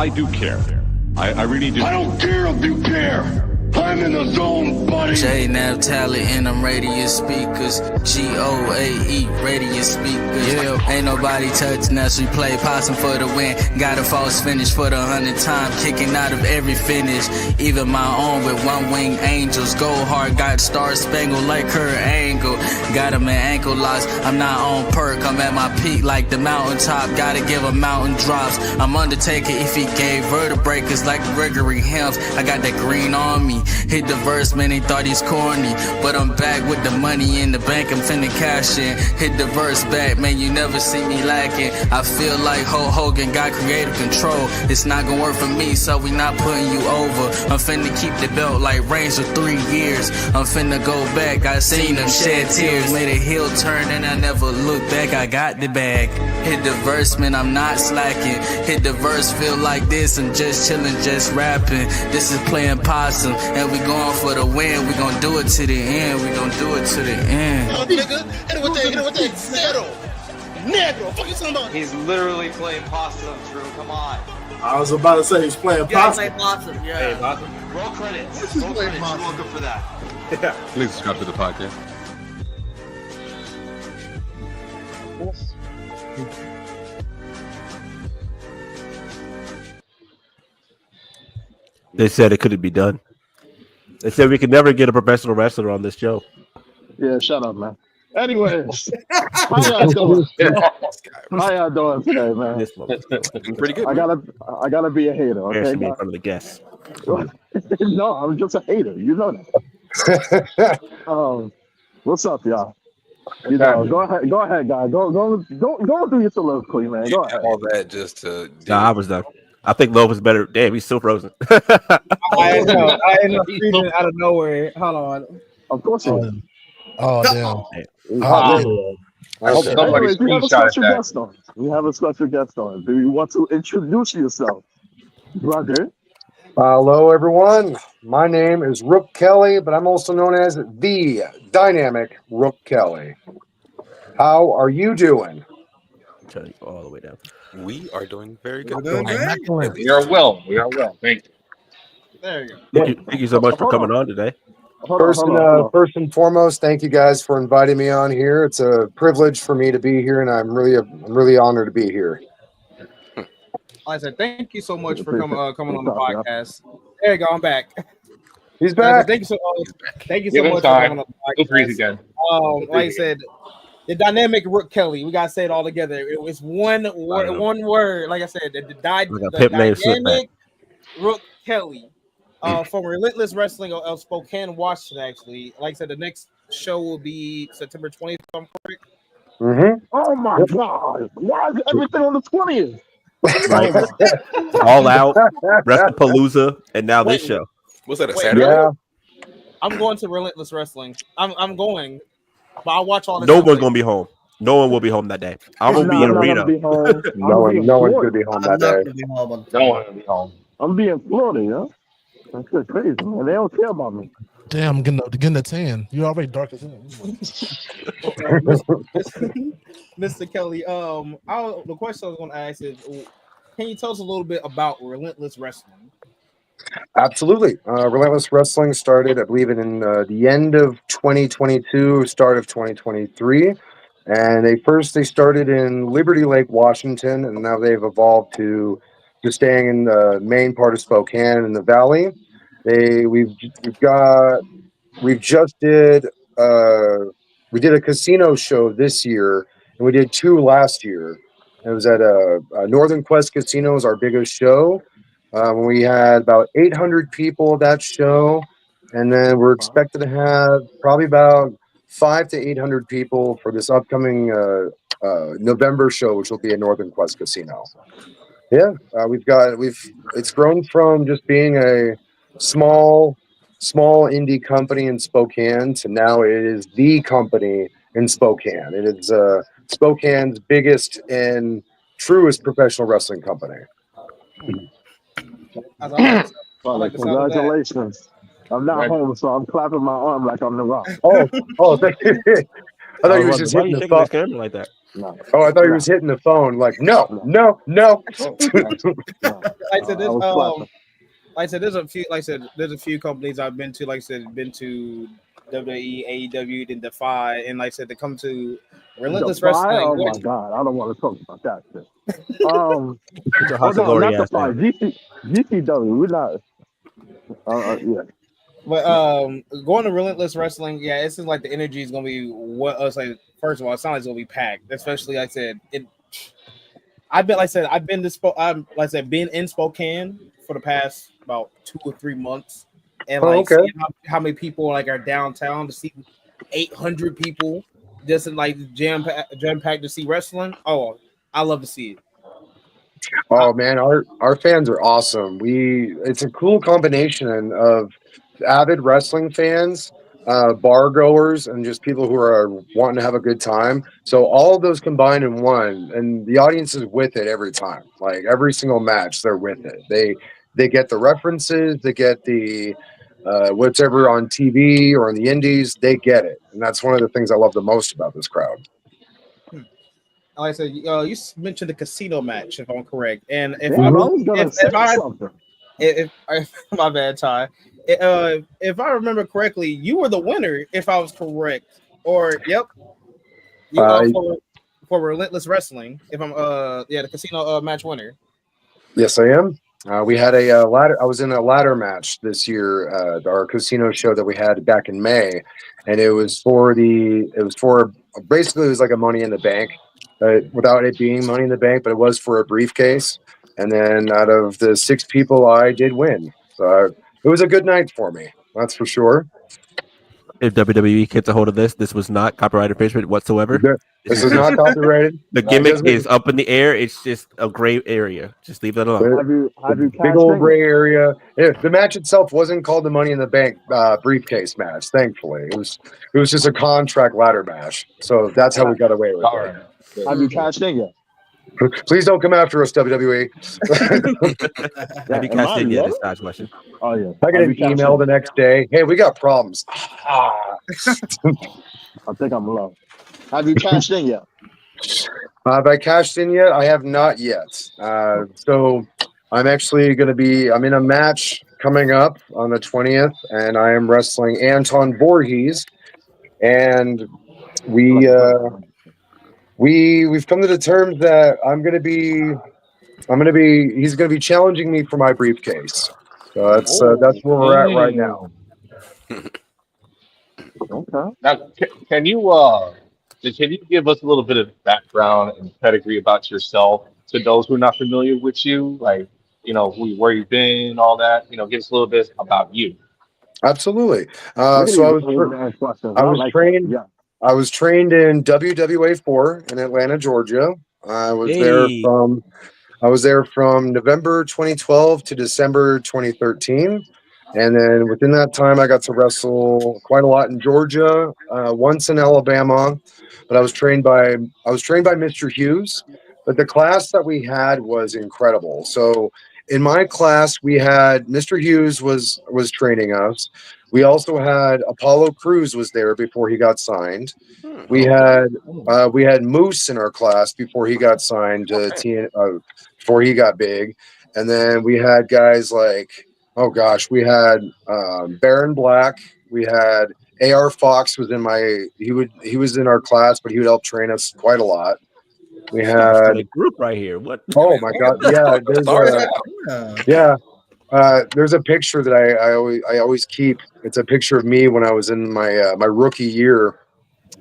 I do care. I really do. I don't care if you care. I'm in the zone, buddy. J Nav Tally and them radius speakers. GOAE radius speakers. Yeah, ain't nobody touching us. We play possum for the win. Got a false finish for the 100th time. Kicking out of every finish. Even my own with one wing angels. Go hard, got star spangled like her angle. Got him in ankle locks. I'm not on perk. I'm at my peak like the mountaintop. Gotta give a mountain drops. I'm Undertaker if he gave vertebrae. Cause like Gregory Helms, I got that green on me. Hit the verse, man, they thought he's corny. But I'm back with the money in the bank, I'm finna cash in. Hit the verse back, man, you never see me lacking. I feel like Hulk Hogan got creative control. It's not gonna work for me, so we not putting you over. I'm finna keep the belt like Reigns for 3 years. I'm finna go back, I seen them shed tears. Made a heel turn and I never look back, I got the bag. Hit the verse, man, I'm not slacking. Hit the verse, feel like this, I'm just chilling, just rapping. This is Playin Possum, and we going for the win. We gon' do it to the end. We gon' do it to the end. Oh, nigga, hit it with that negro. Fuck you talking about? He's literally playing possum, Drew. Come on. I was about to say he's playing possum. Yeah, possum. Yeah. Hey, possum. Roll credits. Roll credits. You're welcome for that. Yeah. Please subscribe to the podcast. They said it couldn't be done. They said we could never get a professional wrestler on this show. Yeah, shut up, man. Anyways, how y'all doing? How y'all doing today, man? This Pretty good. I gotta be a hater, okay? Embarrassing me in front of the guests. No, I'm just a hater. You know that. What's up, y'all? You know, go ahead, guys. Go do your soliloquy, man. Go ahead. All that just to. Nah, I was done. I think Love was better. Damn, he's still frozen. I ended up freezing out of nowhere. Hold on. Of course you did. Oh, damn. I hope somebody Anyways, we have a screenshotted special that. guest on. We have a special guest on. Do you want to introduce yourself, brother? Hello, everyone. My name is Rook Kelly, but I'm also known as the Dynamic Rook Kelly. How are you doing? Turn it all the way down. We are doing very good. We are well. We are well. Thank you. There you go. Thank you so much for coming on today. First and foremost, thank you guys for inviting me on here. It's a privilege for me to be here, and I'm really honored to be here. Like I said, thank you so much for coming on the podcast. There you go. I'm back. He's back. Thank you so Give him much for time. coming on the Feel free podcast. again. Like I said, the dynamic Rook Kelly. We gotta say it all together. It was one word. One word. Like I said, the dynamic Rook Kelly. From Relentless Wrestling of Spokane, Washington. Actually, like I said, the next show will be September 20th. If I'm correct. Mm-hmm. Oh my God! Why is everything on the 20th? Right. All Out, Wrestlepalooza, and now this show. Was that a Saturday? Yeah. I'm going to Relentless Wrestling. I'm going, but I'll watch all this. No one's gonna be home. No one will be home that day. I'm gonna be in Reno. No one's gonna be home that day. No one will be home. I'm being Florida, yeah. That's good, crazy, man. They don't care about me. Damn, I'm getting a tan. You're already dark as hell. Mr. Kelly, the question I was going to ask is, can you tell us a little bit about Relentless Wrestling? Absolutely. Relentless Wrestling started, I believe, in the end of 2022, start of 2023. And they started in Liberty Lake, Washington, and now they've evolved to staying in the main part of Spokane in the valley. We did a casino show this year, and we did 2 last year. It was at Northern Quest Casino, was our biggest show. We had about 800 people at that show, and then we're expected to have probably about 500 to 800 people for this upcoming November show, which will be at Northern Quest Casino. Yeah, it's grown from just being a small indie company in Spokane to now it is the company in Spokane. It is Spokane's biggest and truest professional wrestling company. Congratulations. I'm not home, so I'm clapping my arm like I'm the Rock. Oh, thank you. I thought he was just hitting the phone like that. No. Oh, I thought he was hitting the phone. Like, no. Like I said, there's a few. Like I said, there's a few companies I've been to. Like I said, been to WWE, AEW, then Defy, and like I said, they come to Relentless Wrestling. Oh my God, I don't want to talk about that shit. Glory not Defy. GCW. We're not. Yeah. But going to Relentless Wrestling, yeah, it seems like the energy is gonna be what us like. First of all, it sounds like it's gonna be packed. Especially, like I said, I've been been in Spokane for the past about 2 or 3 months, and seeing how many people like are downtown to see 800 people just in like jam packed to see wrestling. Oh, I love to see it. Oh man, our fans are awesome. It's a cool combination of avid wrestling fans, bar goers, and just people who are wanting to have a good time. So all of those combined in one, and the audience is with it every time. Like every single match, they're with it. They get the references, they get the whatever on TV or on the indies, they get it, and that's one of the things I love the most about this crowd. Like I said, you mentioned the casino match, if I'm correct, and if my bad, Ty. If I remember correctly, you were the winner. If I was correct, or yep, for Relentless Wrestling. If I'm the casino match winner. Yes, I am. We had a ladder. I was in a ladder match this year, our casino show that we had back in May, and it was basically it was like a Money in the Bank, without it being Money in the Bank, but it was for a briefcase. And then out of the 6 people, I did win. So it was a good night for me. That's for sure. If WWE gets a hold of this was not copyright infringement whatsoever. This is not copyrighted. The gimmick is up in the air. It's just a gray area. Just leave that alone. Have you big old gray area. The match itself wasn't called the Money in the Bank briefcase match. Thankfully, it was just a contract ladder match. So that's how we got away with it. Have you cashed in yet? Please don't come after us, WWE. Have you cashed in yet? This last question. Oh yeah. I get an email the next day. Hey, we got problems. I think I'm low. Have you cashed in yet? Have I cashed in yet? I have not yet. So I'm actually going to be. I'm in a match coming up on the 20th, and I am wrestling Anton Voorhees, and we've come to the terms that he's going to be challenging me for my briefcase. So that's where we're at right now. Okay. Now, can you give us a little bit of background and pedigree about yourself to those who are not familiar with you, like where you've been, all that? Give us a little bit about you. Absolutely. So I was trained in WWA 4 in Atlanta, Georgia. I was there from November 2012 to December 2013. And then within that time, I got to wrestle quite a lot in Georgia, once in Alabama. But I was trained by Mr. Hughes. But the class that we had was incredible. So in my class, we had Mr. Hughes was training us. We also had Apollo Crews was there before he got signed. We had Moose in our class before he got signed to before he got big. And then we had guys like, we had Baron Black. We had AR Fox was he was in our class, but he would help train us quite a lot. We had a group right here. What? Oh my God! Yeah, there's a picture that I always keep. It's a picture of me when I was in my my rookie year.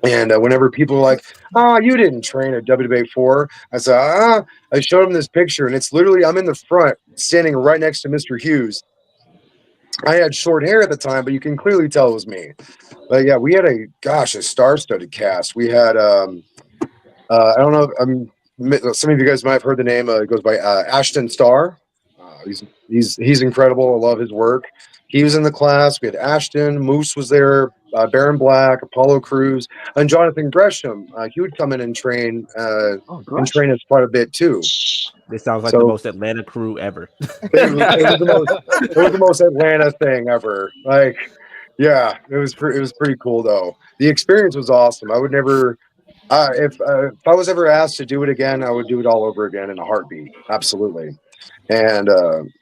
And whenever people are like, you didn't train at WWA 4, I said, I showed them this picture, and it's literally I'm in the front, standing right next to Mr. Hughes. I had short hair at the time, but you can clearly tell it was me. But yeah, we had a star-studded cast. We had I don't know. Some of you guys might have heard the name. It goes by Ashton Starr. He's incredible. I love his work. He was in the class. We had Ashton. Moose was there. Baron Black, Apollo Crews, and Jonathan Gresham. He would come in and train train us quite a bit too. This sounds like the most Atlanta crew ever. It was the most Atlanta thing ever. Like Yeah, it was pretty cool though. The experience was awesome. I would never, if I was ever asked to do it again, I would do it all over again in a heartbeat. Absolutely. And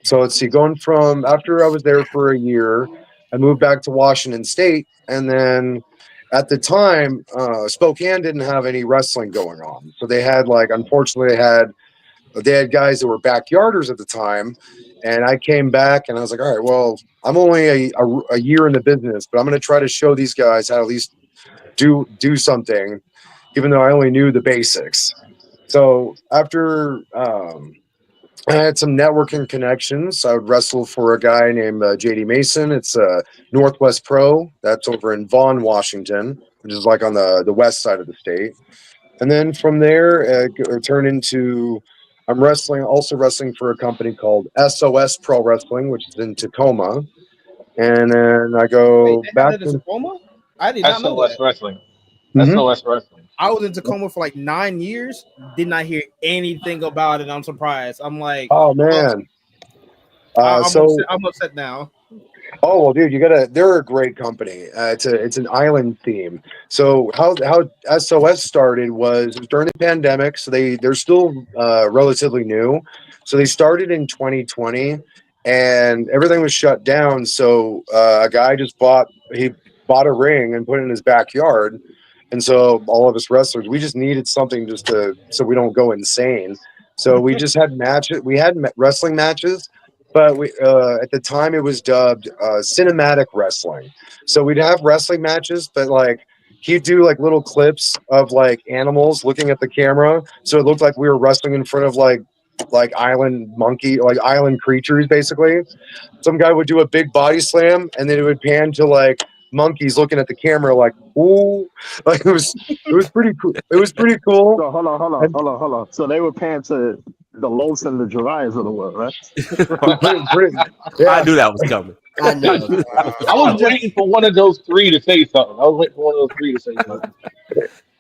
so let's see, going from after I was there for a year, I moved back to Washington State, and then at the time, Spokane didn't have any wrestling going on. So they had unfortunately, they had guys that were backyarders at the time. And I came back and I was like, all right, well, I'm only a year in the business, but I'm going to try to show these guys how to at least do something, even though I only knew the basics. So after I had some networking connections, I would wrestle for a guy named JD Mason. It's a Northwest Pro. That's over in Vaughan, Washington, which is on the west side of the state. And then from there, turned into I'm also wrestling for a company called SOS Pro Wrestling, which is in Tacoma. And then I go back to Tacoma. I did not know that. Wrestling. Mhm. SOS Wrestling. I was in Tacoma for 9 years. Did not hear anything about it. I'm surprised. I'm like, oh man. I'm upset now. Oh well, dude, they're a great company. It's an island theme. So how SOS started was during the pandemic. So they're still relatively new. So they started in 2020, and everything was shut down. So a guy just bought a ring and put it in his backyard. And so all of us wrestlers, we just needed something so we don't go insane. So we just had matches. We had wrestling matches. But we at the time it was dubbed cinematic wrestling. So we'd have wrestling matches, but he'd do little clips of animals looking at the camera, so it looked like we were wrestling in front of island creatures basically. Some guy would do a big body slam, and then it would pan to monkeys looking at the camera ooh, it was pretty cool. It was pretty cool. So hold on. So they were paying to the Los and the Jariahs of the world, right? Yeah. I knew that was coming. I was waiting for one of those three to say something.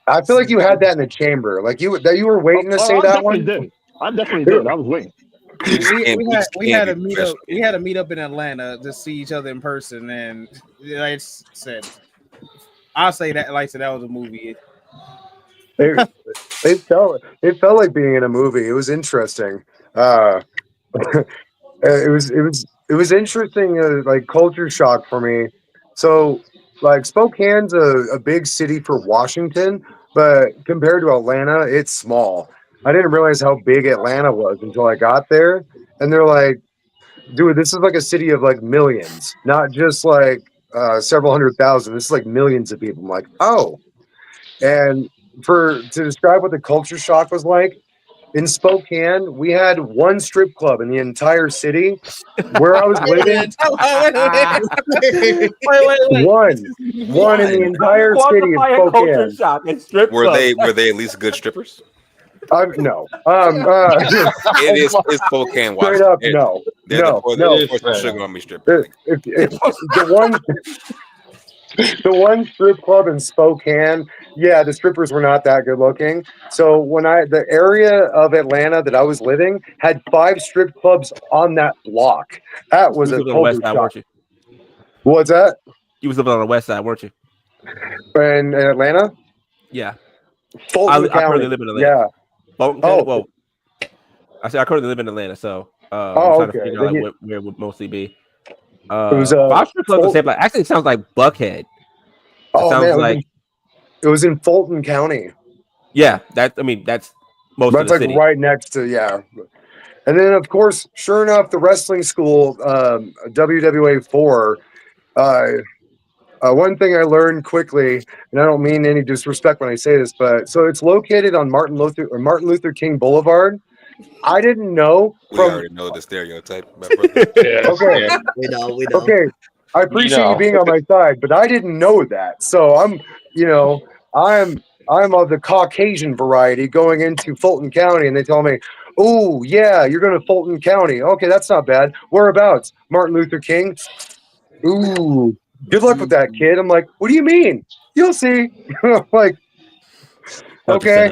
I feel like you had that in the chamber. You were waiting to say that one. I definitely did. I was waiting. We had a meetup. We had a meetup in Atlanta to see each other in person, and like I said, I'll say that that was a movie. It felt like being in a movie. It was interesting. It was interesting. Culture shock for me. So Spokane's a big city for Washington, but compared to Atlanta, it's small. I didn't realize how big Atlanta was until I got there, and they're like, "Dude, this is a city of millions, not just several 100,000. This is millions of people." I'm like, "Oh," and to describe what the culture shock was like, in Spokane, we had one strip club in the entire city. Where I was living, one in the entire city of Spokane. Were they at least good strippers? No. It's Spokane, Straight up, no. Sugar on me strippers. The one strip club in Spokane, yeah, the strippers were not that good looking. So the area of Atlanta that I was living had 5 strip clubs on that block. That was a culture shock. What's that? You was living on the west side, weren't you? In Atlanta? Yeah. Fulton County. I currently live in Atlanta. Yeah. Fulton County? Well, I currently live in Atlanta, so I'm trying to figure out where it would mostly be. It was actually, it sounds like Buckhead. It was in Fulton County. Yeah, that's most of the city. Right next to, yeah. And then of course, sure enough, the wrestling school, WWA 4. One thing I learned quickly, and I don't mean any disrespect when I say this, but so it's located on Martin Luther King Boulevard. I didn't know. We already know the stereotype. Okay. We know. Okay. I appreciate you being on my side, but I didn't know that. So I'm of the Caucasian variety going into Fulton County, and they tell me, "Oh yeah, you're going to Fulton County. Okay, that's not bad. Whereabouts? Martin Luther King. Ooh, good luck with that, kid." I'm like, "What do you mean? You'll see." Like, okay.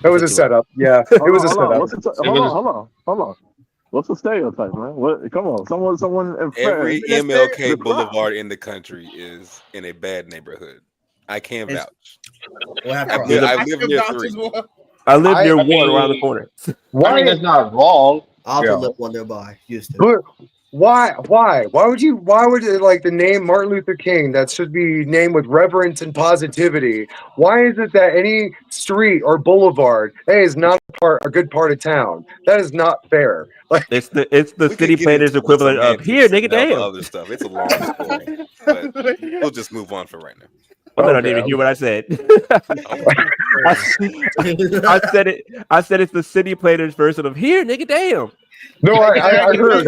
That was a setup. Yeah, it was a setup. Hold on. What's the stereotype, man? What? Come on, someone. Every MLK Boulevard in the country is in a bad neighborhood. I can't vouch. I live near 3. I live near one around the corner. I mean, that's not wrong. I also live one nearby, Houston. But why would like the name Martin Luther King that should be named with reverence and positivity? Why is it that any street or boulevard is not a good part of town? That is not fair. Like it's the city planners equivalent of here, nigga, damn. Other stuff. It's a long story, but we'll just move on for right now. I didn't even hear what I said. I said it's the city planners version of here, nigga, damn. No, I heard.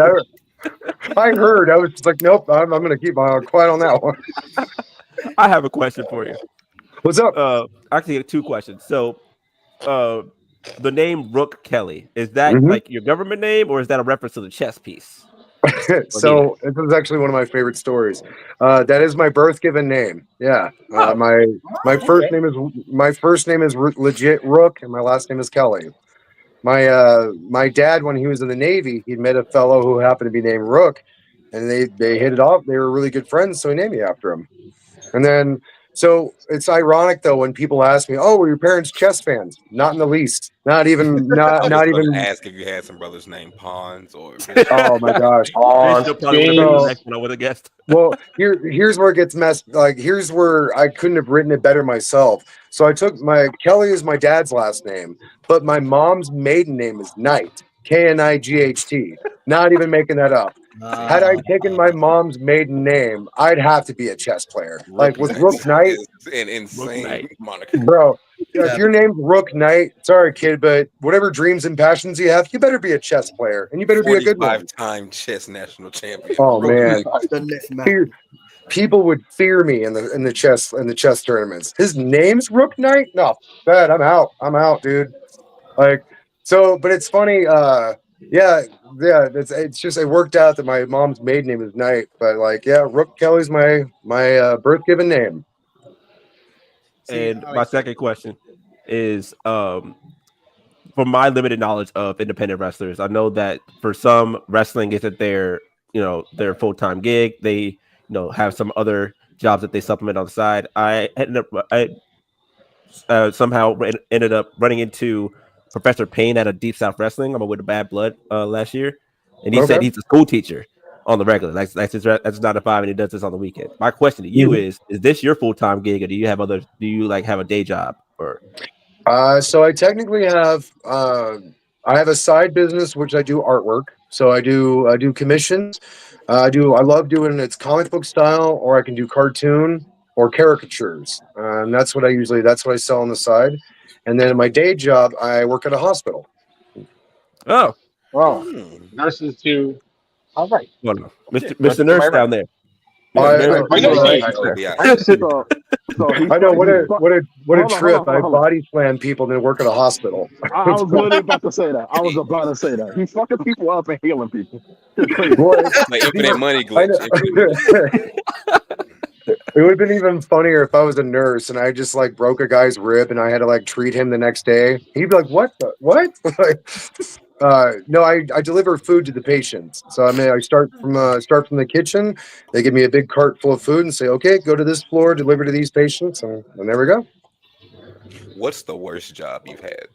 I heard. I was just like, nope. I'm gonna keep my quiet on that one. I have a question for you. What's up? Actually, 2 questions. So, the name Rook Kelly, is that like your government name, or is that a reference to the chess piece? So this is actually one of my favorite stories. That is my birth given name. Yeah. My first name is legit Rook, and my last name is Kelly. My dad, when he was in the Navy, he met a fellow who happened to be named Rook, and they hit it off. They were really good friends, so he named me after him. And then, so it's ironic though when people ask me, "Oh, were your parents chess fans?" Not in the least. Not even. Not even. Ask if you had some brothers named Pons or. Oh my gosh. I would have guessed. Well, here's where it gets messed. Like here's where I couldn't have written it better myself. So I took Kelly is my dad's last name, but my mom's maiden name is Knight, Knight. Not even making that up. Had I taken my mom's maiden name, I'd have to be a chess player. Like with Rook Knight, an insane moniker, bro. If your name's Rook Knight, sorry kid, but whatever dreams and passions you have, you better be a chess player, and you better be a good one. 5-time chess national champion. Oh man, people would fear me in the chess tournaments. His name's Rook Knight. No, bad. I'm out, dude. Like so, but it's funny. Yeah. It's just it worked out that my mom's maiden name is Knight, but like Rook Kelly's my birth given name. And my second question is, from my limited knowledge of independent wrestlers, I know that for some wrestling isn't their full-time gig. They have some other jobs that they supplement on the side. I somehow ended up running into Professor Payne at a Deep South Wrestling. I'm with the Bad Blood last year, and he said he's a school teacher on the regular. That's 9 to 5, and he does this on the weekend. My question to you is this your full-time gig, or do you have have a day job? Or so I technically have I have a side business which I do artwork. So I do commissions. I love doing it's comic book style, or I can do cartoon or caricatures. And that's what I sell on the side. And then in my day job, I work at a hospital. Oh, nurses too. All right, Mr. Nurse down there. I know what a trip. I body slam people and then work at a hospital. I was literally about to say that. He's fucking people up and healing people. Like infinite money glitch. It would have been even funnier if I was a nurse and I just like broke a guy's rib and I had to like treat him the next day. He'd be like, "What? No, I deliver food to the patients. So I mean, I start from the kitchen. They give me a big cart full of food and say, "Okay, go to this floor, deliver to these patients," and there we go. What's the worst job you've had?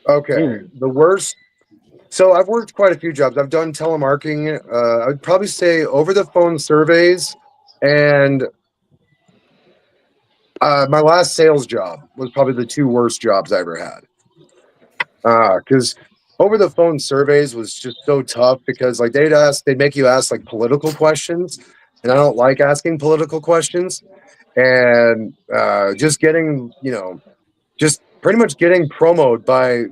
Okay, the worst. So I've worked quite a few jobs. I've done telemarketing. I would probably say over the phone surveys, and my last sales job was probably the 2 worst jobs I ever had. Because over the phone surveys was just so tough because like they'd make you ask like political questions, and I don't like asking political questions, and just getting just pretty much getting promoted by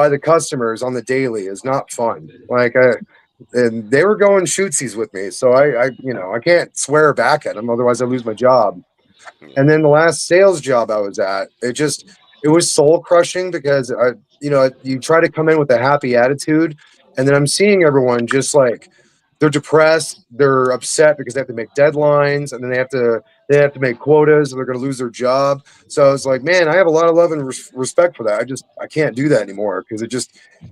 the customers on the daily is not fun. Like and they were going shootsies with me, so I can't swear back at them, otherwise I lose my job. And then the last sales job I was at, it was soul crushing because you try to come in with a happy attitude, and then I'm seeing everyone just like they're depressed, they're upset because they have to make deadlines, and then they have to make quotas, and they're going to lose their job. So I was like, man, I have a lot of love and respect for that. I can't do that anymore because it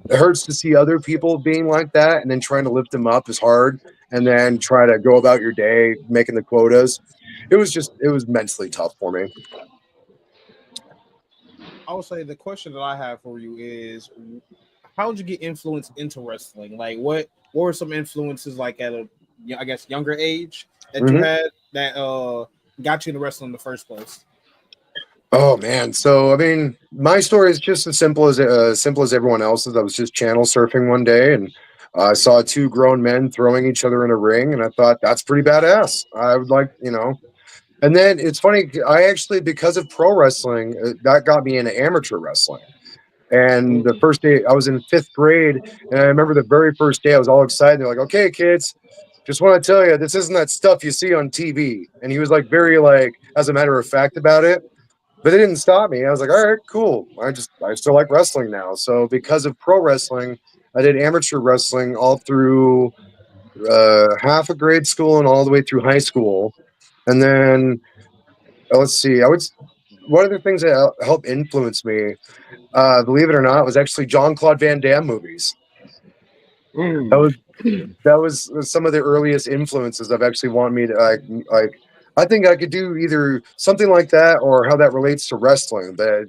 hurts to see other people being like that, and then trying to lift them up is hard, and then try to go about your day making the quotas. It was mentally tough for me. I would say the question that I have for you is, how did you get influenced into wrestling? Like, what were some influences like at a, I guess, younger age that you had that got you into wrestling in the first place? Oh man, so I mean, my story is just as simple as everyone else's. I was just channel surfing one day, and I saw two grown men throwing each other in a ring, and I thought that's pretty badass. I would like, And then it's funny, I actually, because of pro wrestling, that got me into amateur wrestling. And the first day, I was in 5th grade, and I remember the very first day, I was all excited. They're like, "Okay, kids, just want to tell you, this isn't that stuff you see on TV." And he was like, very like, as a matter of fact about it. But it didn't stop me. I was like, all right, cool. I still like wrestling now. So because of pro wrestling, I did amateur wrestling all through half of grade school and all the way through high school. And then let's see, one of the things that helped influence me, believe it or not, was actually Jean-Claude Van Damme movies. That was some of the earliest influences I've actually wanted me to like. I think I could do either something like that or how that relates to wrestling. But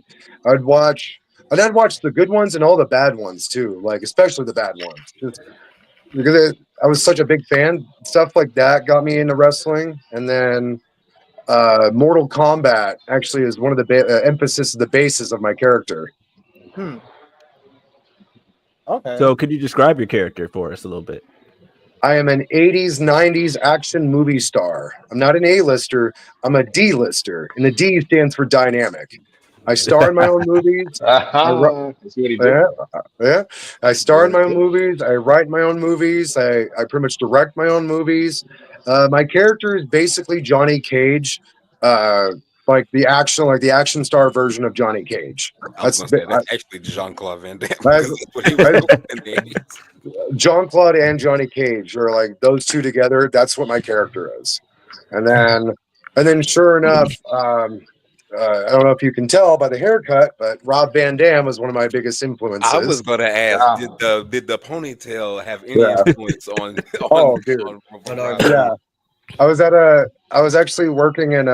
I'd watch the good ones and all the bad ones too, like especially the bad ones. Just because I was such a big fan, stuff like that got me into wrestling. And then Mortal Kombat actually is one of the emphasis of the basis of my character. Okay. So could you describe your character for us a little bit? I am an 80s, 90s action movie star. I'm not an A-lister. I'm a D-lister, and the D stands for dynamic. I star in my own movies. I star in my own movies. I write my own movies. I pretty much direct my own movies. My character is basically Johnny Cage, like the action star version of Johnny Cage. That's actually Jean-Claude Van Damme. Jean-Claude and Johnny Cage are like those two together. That's what my character is. And then sure enough, I don't know if you can tell by the haircut, but Rob Van Dam was one of my biggest influences. I was going to ask, did the ponytail have any influence on? Oh, dude. Yeah. I was actually working in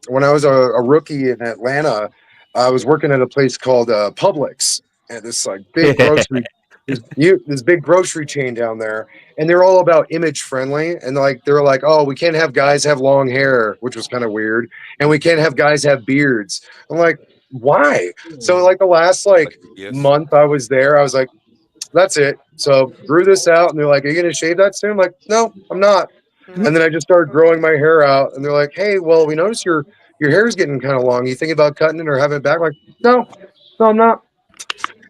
when I was a rookie in Atlanta. I was working at a place called Publix, and this like big grocery. This big grocery chain down there, and they're all about image friendly, and like they're like, oh, we can't have guys have long hair, which was kind of weird, and we can't have guys have beards. I'm like, why? So like the last month I was there, I was like, that's it. So grew this out, and they're like, are you gonna shave that soon? I'm like, no, I'm not. And then I just started growing my hair out, and they're like, hey, well, we noticed your hair is getting kind of long. You think about cutting it or having it back? I'm like, no, I'm not.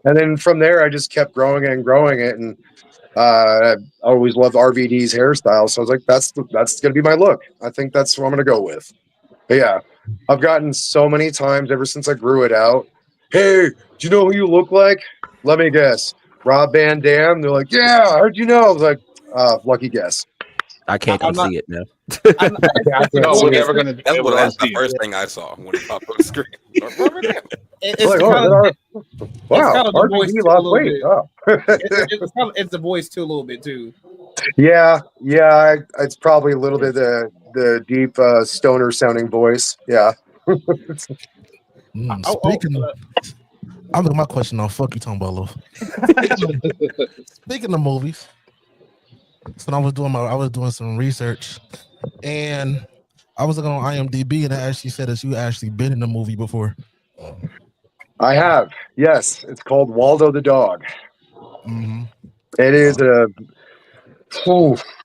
And then from there, I just kept growing it and growing it. And I always loved RVD's hairstyle. So I was like, that's going to be my look. I think that's what I'm going to go with. But yeah, I've gotten so many times ever since I grew it out. Hey, do you know who you look like? Let me guess. Rob Van Dam. They're like, yeah, how'd you know? I was like, lucky guess. I can't see it now. That's the first thing I saw when it popped on the screen. It's the voice too a little bit too. Yeah, it's probably a little bit the deep stoner sounding voice. Yeah. I'm looking my question on. Fuck you, talking about love. Speaking of movies, so I was doing some research, and I was looking on IMDb, and it actually said that you actually been in a movie before. I have, yes. It's called Waldo the Dog. Mm-hmm. It is a.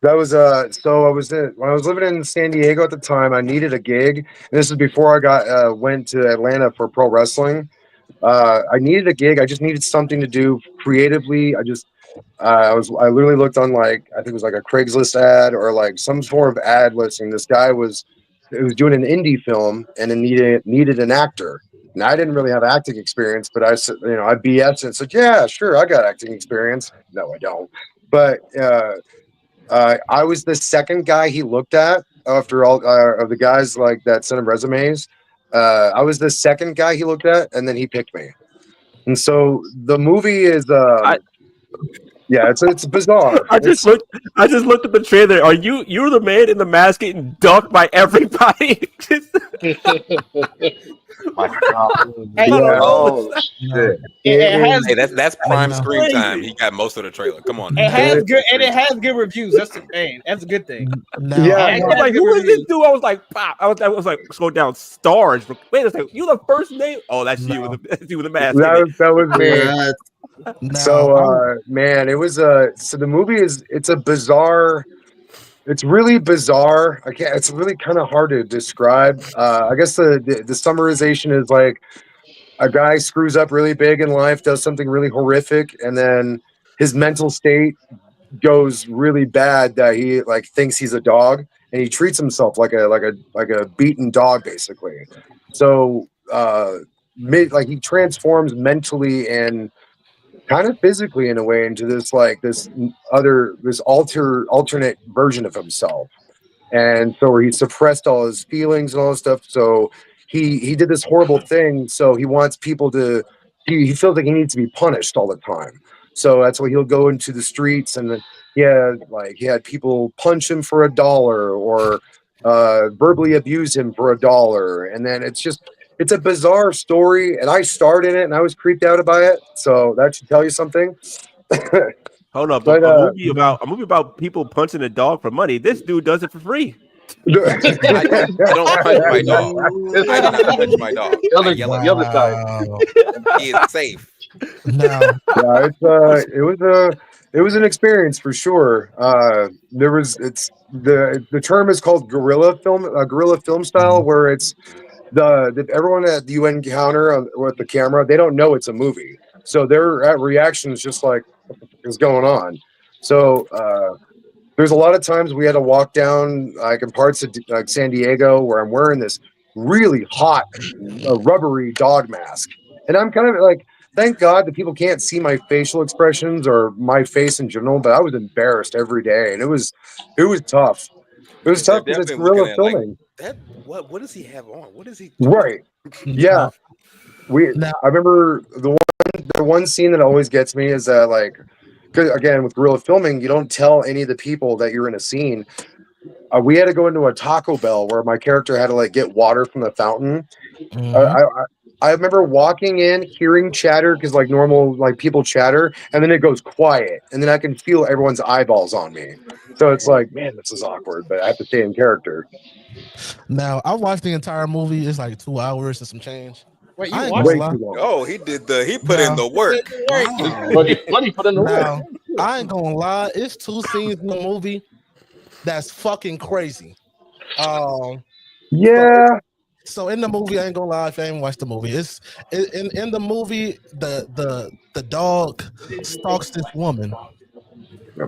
That was So when I was living in San Diego at the time, I needed a gig. And this is before I went to Atlanta for pro wrestling. I needed a gig. I just needed something to do creatively. I literally looked on I think it was like a Craigslist ad or like some sort of ad listing. This guy was doing an indie film and it needed an actor. And I didn't really have acting experience, but I said, I BS and said, yeah, sure, I got acting experience. No, I don't. But I was the second guy he looked at after all of the guys like that sent him resumes. I was the second guy he looked at, and then he picked me. And so the movie is, yeah, it's bizarre. I just looked at the trailer. Are you're the man in the mask getting dunked by everybody? My God. Oh, shit. Hey, that's prime screen time. He got most of the trailer. Come on. It has good reviews. That's the thing. That's a good thing. I was like, who is this dude? I was like, pop. I was like, scroll down stars. Wait a second, you the first name? Oh, that's you with the mask. That was me. So, man, it was so the movie it's a bizarre. It's really bizarre. It's really kind of hard to describe. I guess the summarization is like a guy screws up really big in life, does something really horrific, and then his mental state goes really bad that he like thinks he's a dog and he treats himself like a beaten dog basically. So like he transforms mentally and kind of physically in a way into this alternate version of himself. And so he suppressed all his feelings and all this stuff. So he did this horrible thing. So he wants people to he feels like he needs to be punished all the time. So that's why he'll go into the streets and then he had people punch him for $1 or verbally abuse him for $1. And then it's a bizarre story, and I starred in it, and I was creeped out by it. So that should tell you something. Hold up, a movie about people punching a dog for money. This dude does it for free. I don't punch my dog. I do not punch my dog. The other side. He is safe. No. Yeah, it was an experience for sure. The term is called guerrilla film style, where it's everyone at the UN counter with the camera, they don't know it's a movie, so their reaction is just like, what the fuck is going on? So there's a lot of times we had to walk down like in parts of like San Diego where I'm wearing this really hot rubbery dog mask, and I'm kind of like, thank God that people can't see my facial expressions or my face in general, but I was embarrassed every day, and it was tough. It was tough because it's guerrilla filming. Like, what does he have on? What is he doing? Right? Yeah. I remember the one scene that always gets me is that, like, because again with guerrilla filming, you don't tell any of the people that you're in a scene. We had to go into a Taco Bell where my character had to like get water from the fountain. I remember walking in, hearing chatter because like normal like people chatter, and then it goes quiet, and then I can feel everyone's eyeballs on me. So it's like, man, this is awkward, but I have to stay in character. Now I watched the entire movie. It's like 2 hours and some change. Wait, you watched it? Oh, he put in the work. He put in the work. I ain't gonna lie, it's 2 scenes in the movie that's fucking crazy. Yeah. So in the movie, I ain't gonna lie, if I ain't watched the movie, it's in the movie, the dog stalks this woman.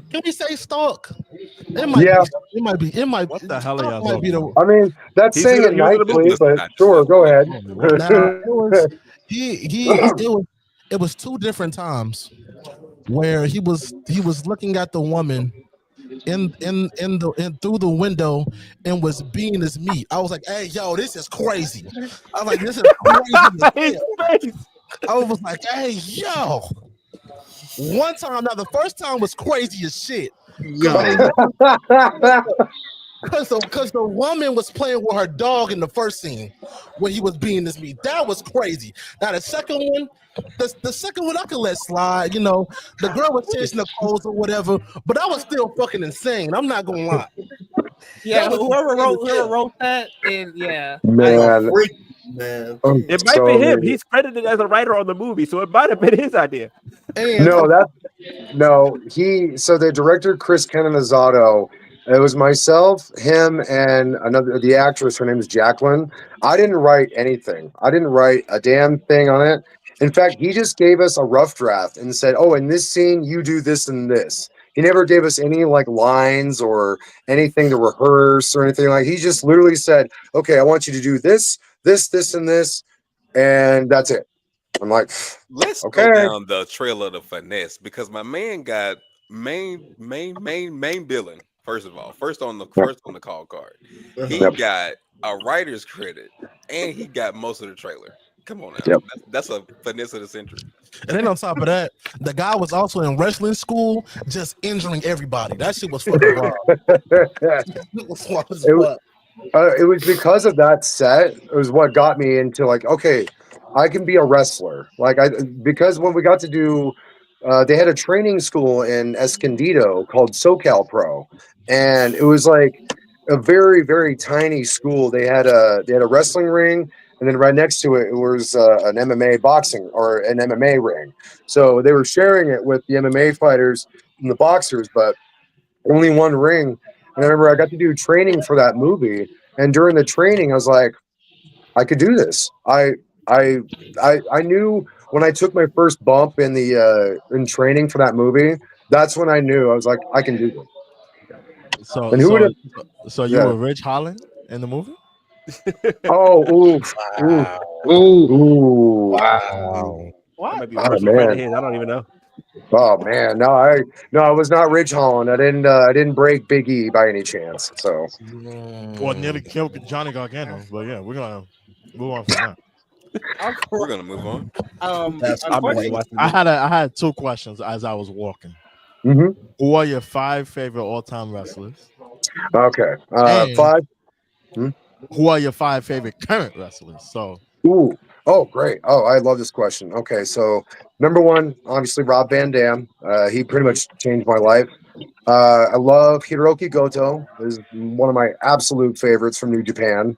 Can we say stalk? It might be. What the hell are y'all talking about? I mean, that's saying it nicely, but sure, go ahead. It was 2 different times where he was looking at the woman in through the window and was being his meat. I was like, hey, yo, this is crazy. I was like, this is crazy. I was like, hey, yo. One time, now the first time was crazy as shit. Because the woman was playing with her dog in the first scene when he was being this meat. That was crazy. Now the second one, I could let slide. You know, the girl was changing the clothes or whatever, but that was still fucking insane. I'm not gonna lie. Yeah, whoever wrote that, and yeah, man. It might be him. He's credited as a writer on the movie, so it might have been his idea. So the director Chris Canonizato, it was myself, him, and the actress. Her name is Jacqueline. I didn't write anything. I didn't write a damn thing on it. In fact, he just gave us a rough draft and said, "Oh, in this scene, you do this and this." He never gave us any like lines or anything to rehearse or anything like. He just literally said, "Okay, I want you to do this, this, this, and this," and that's it. I'm like, let's okay. go down the trail of the finesse because my man got main billing. First on the call card, he got a writer's credit and he got most of the trailer. Come on now, that's a finesse of the century. And then on top of that, the guy was also in wrestling school, just injuring everybody. That shit was fucking wild. It was because of that set. It was what got me into like, okay, I can be a wrestler. Because when we got to do, they had a training school in Escondido called SoCal Pro, and it was like a very, very tiny school. They had a wrestling ring, and then right next to it was an MMA boxing or an MMA ring. So they were sharing it with the MMA fighters and the boxers, but only one ring. And I remember I got to do training for that movie, and during the training, I was like, I could do this. I knew when I took my first bump in the in training for that movie. That's when I knew I was like, I can do this. So, and who would have? So you were Rich Holland in the movie? Oh, wow! That might be a personal friend of his. I don't even know. Oh man, no, I was not Rich Holland. I didn't break Big E by any chance. So, or nearly killed Johnny Gargano. But yeah, we're gonna move on from that. We're gonna move on. I had two questions as I was walking. Mm-hmm. Who are your 5 favorite all-time wrestlers? Okay, 5. Who are your 5 favorite current wrestlers? So, oh, great. Oh, I love this question. Okay, so number 1, obviously Rob Van Dam. He pretty much changed my life. I love Hiroki Goto. Is one of my absolute favorites from New Japan.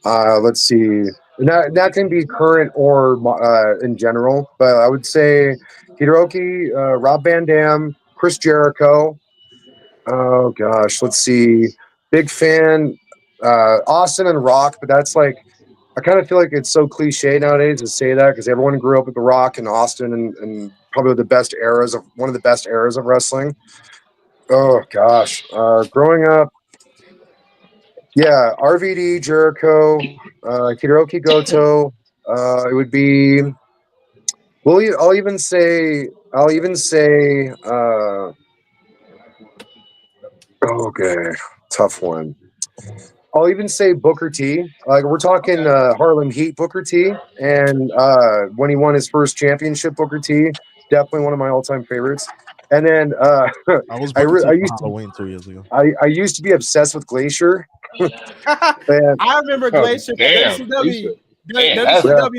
Let's see. That can be current or in general, but I would say Hiroki, Rob Van Dam, Chris Jericho. Oh gosh, let's see. Big fan, Austin and Rock, but that's like, I kind of feel like it's so cliche nowadays to say that because everyone grew up with The Rock and Austin and probably one of the best eras of wrestling. Oh gosh, growing up, yeah, RVD, Jericho, Hiroki Goto. It would be. Well, I'll even say. Okay, tough one. I'll even say Booker T. Like we're talking Harlem Heat Booker T. And when he won his first championship, Booker T. Definitely one of my all-time favorites. And then I was I used to Halloween 2 years ago. I used to be obsessed with Glacier. I remember Glacier. WCW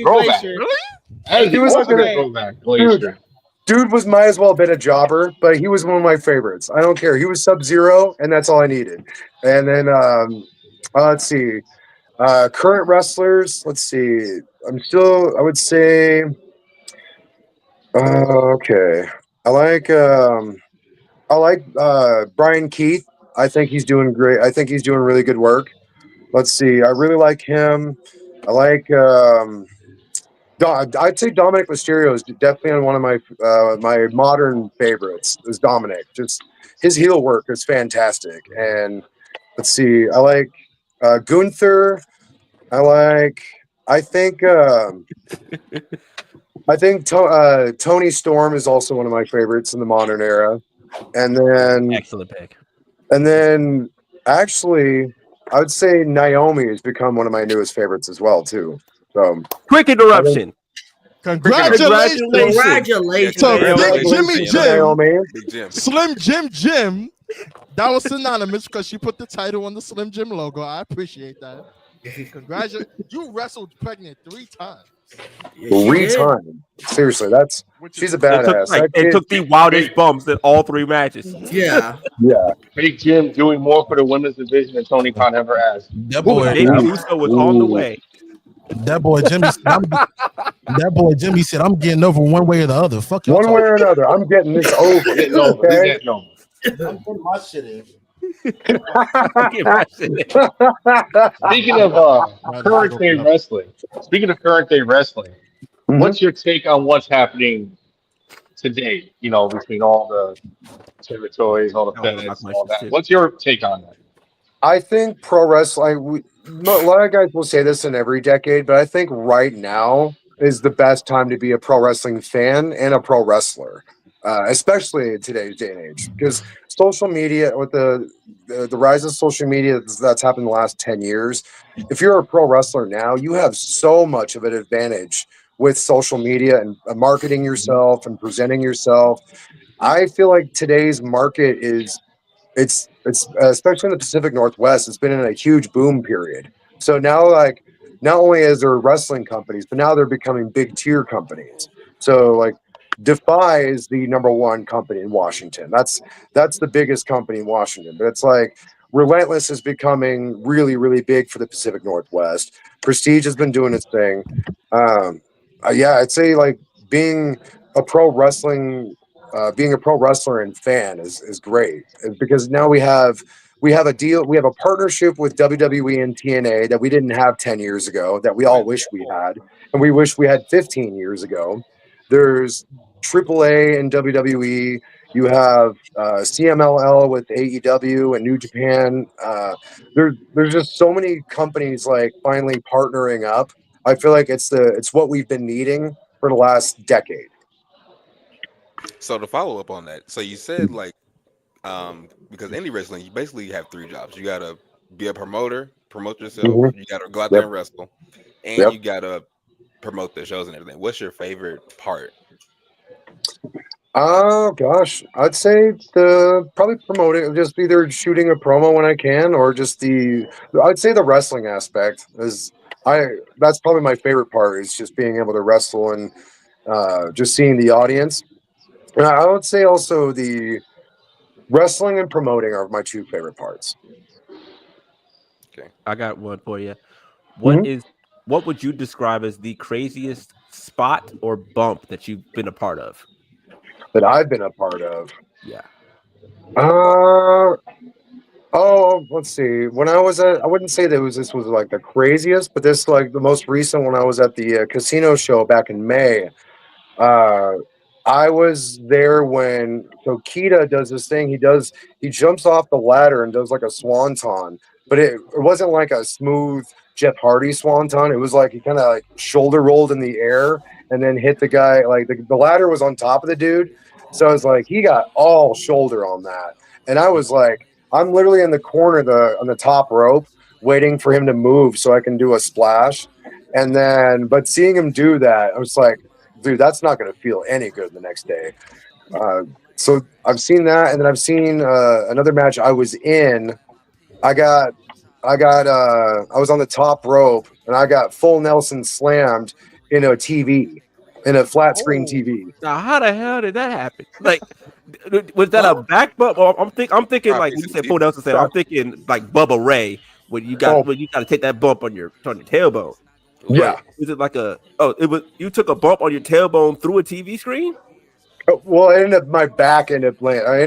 Glacier. Really? He was like a Glacier. Dude was might as well have been a jobber, but he was one of my favorites. I don't care. He was Sub-Zero, and that's all I needed. And then let's see. Current wrestlers. Let's see. I would say. Okay. I like Brian Keith. I think he's doing great. I think he's doing really good work. Let's see. I really like him. I like. I'd say Dominic Mysterio is definitely on one of my modern favorites. Is Dominic? Just his heel work is fantastic. And let's see. I like Gunther. I think Tony Storm is also one of my favorites in the modern era. And then excellent pick. And then actually, I would say Naomi has become one of my newest favorites as well too. So quick interruption. Congratulations. So Big Jimmy Jim. Slim Jim. That was synonymous because she put the title on the Slim Jim logo. I appreciate that. Congratulations. You wrestled pregnant 3 times. 3 times. Seriously, she's a badass. It took the wildest bumps in all 3 matches. Yeah. Big Jim doing more for the women's division than Tony Khan ever has. That boy Uso was on the way. That boy Jimmy said, I'm getting over one way or the other. Fuck you. One way or another. I'm getting this over. Okay? I'm putting my shit in. Speaking of current day wrestling, what's your take on what's happening today? You know, between all the territories, all the feds, all that. What's your take on that? I think pro wrestling. A lot of guys will say this in every decade, but I think right now is the best time to be a pro wrestling fan and a pro wrestler, especially in today's day and age, because social media with the the rise of social media that's happened in the last 10 years. If you're a pro wrestler now, you have so much of an advantage with social media and marketing yourself and presenting yourself. I feel like today's market is it's especially in the Pacific Northwest, it's been in a huge boom period. So now, like, not only is there wrestling companies, but now they're becoming big tier companies. So like Defy is the number one company in Washington. That's the biggest company in Washington. But it's like Relentless is becoming really, really big for the Pacific Northwest. Prestige has been doing its thing. Yeah, I'd say like being a pro wrestling being a pro wrestler and fan is great because now we have a deal, we have a partnership with WWE and TNA that we didn't have 10 years ago that we all wish we had, and we wish we had 15 years ago. There's AAA and WWE. You have CMLL with AEW and New Japan. There's just so many companies like finally partnering up. I feel like it's what we've been needing for the last decade. So to follow up on that, so you said like because indie wrestling, you basically have 3 jobs. You gotta be a promoter, promote yourself, you gotta go out there and wrestle, and you gotta promote the shows and everything. What's your favorite part? Oh gosh, I'd say probably promoting, just either shooting a promo when I can, or just I'd say the wrestling aspect that's probably my favorite part, is just being able to wrestle and just seeing the audience. And I would say also the wrestling and promoting are my 2 favorite parts. Okay, I got one for you. What would you describe as the craziest spot or bump that you've been a part of? That I've been a part of. Yeah. Let's see. When I wouldn't say that this was like the craziest, but this like the most recent when I was at the casino show back in May. I was there when Kita does this thing. He jumps off the ladder and does like a swanton, but it wasn't like a smooth Jeff Hardy swanton. It was like he kind of like shoulder rolled in the air and then hit the guy. Like the ladder was on top of the dude, so I was like, he got all shoulder on that, and I was like, I'm literally in the corner on the top rope waiting for him to move so I can do a splash, and then but seeing him do that, I was like, dude, that's not going to feel any good the next day. So I've seen that, and then I've seen another match I was in. I was on the top rope, and I got full Nelson slammed in a TV, in a flat screen TV. Now, how the hell did that happen? Like, was that a back bump? I'm thinking like when you said full Nelson slam, I'm thinking like Bubba Ray when you got to take that bump on your tailbone. Yeah. Is it like you took a bump on your tailbone through a TV screen? Well, my back I ended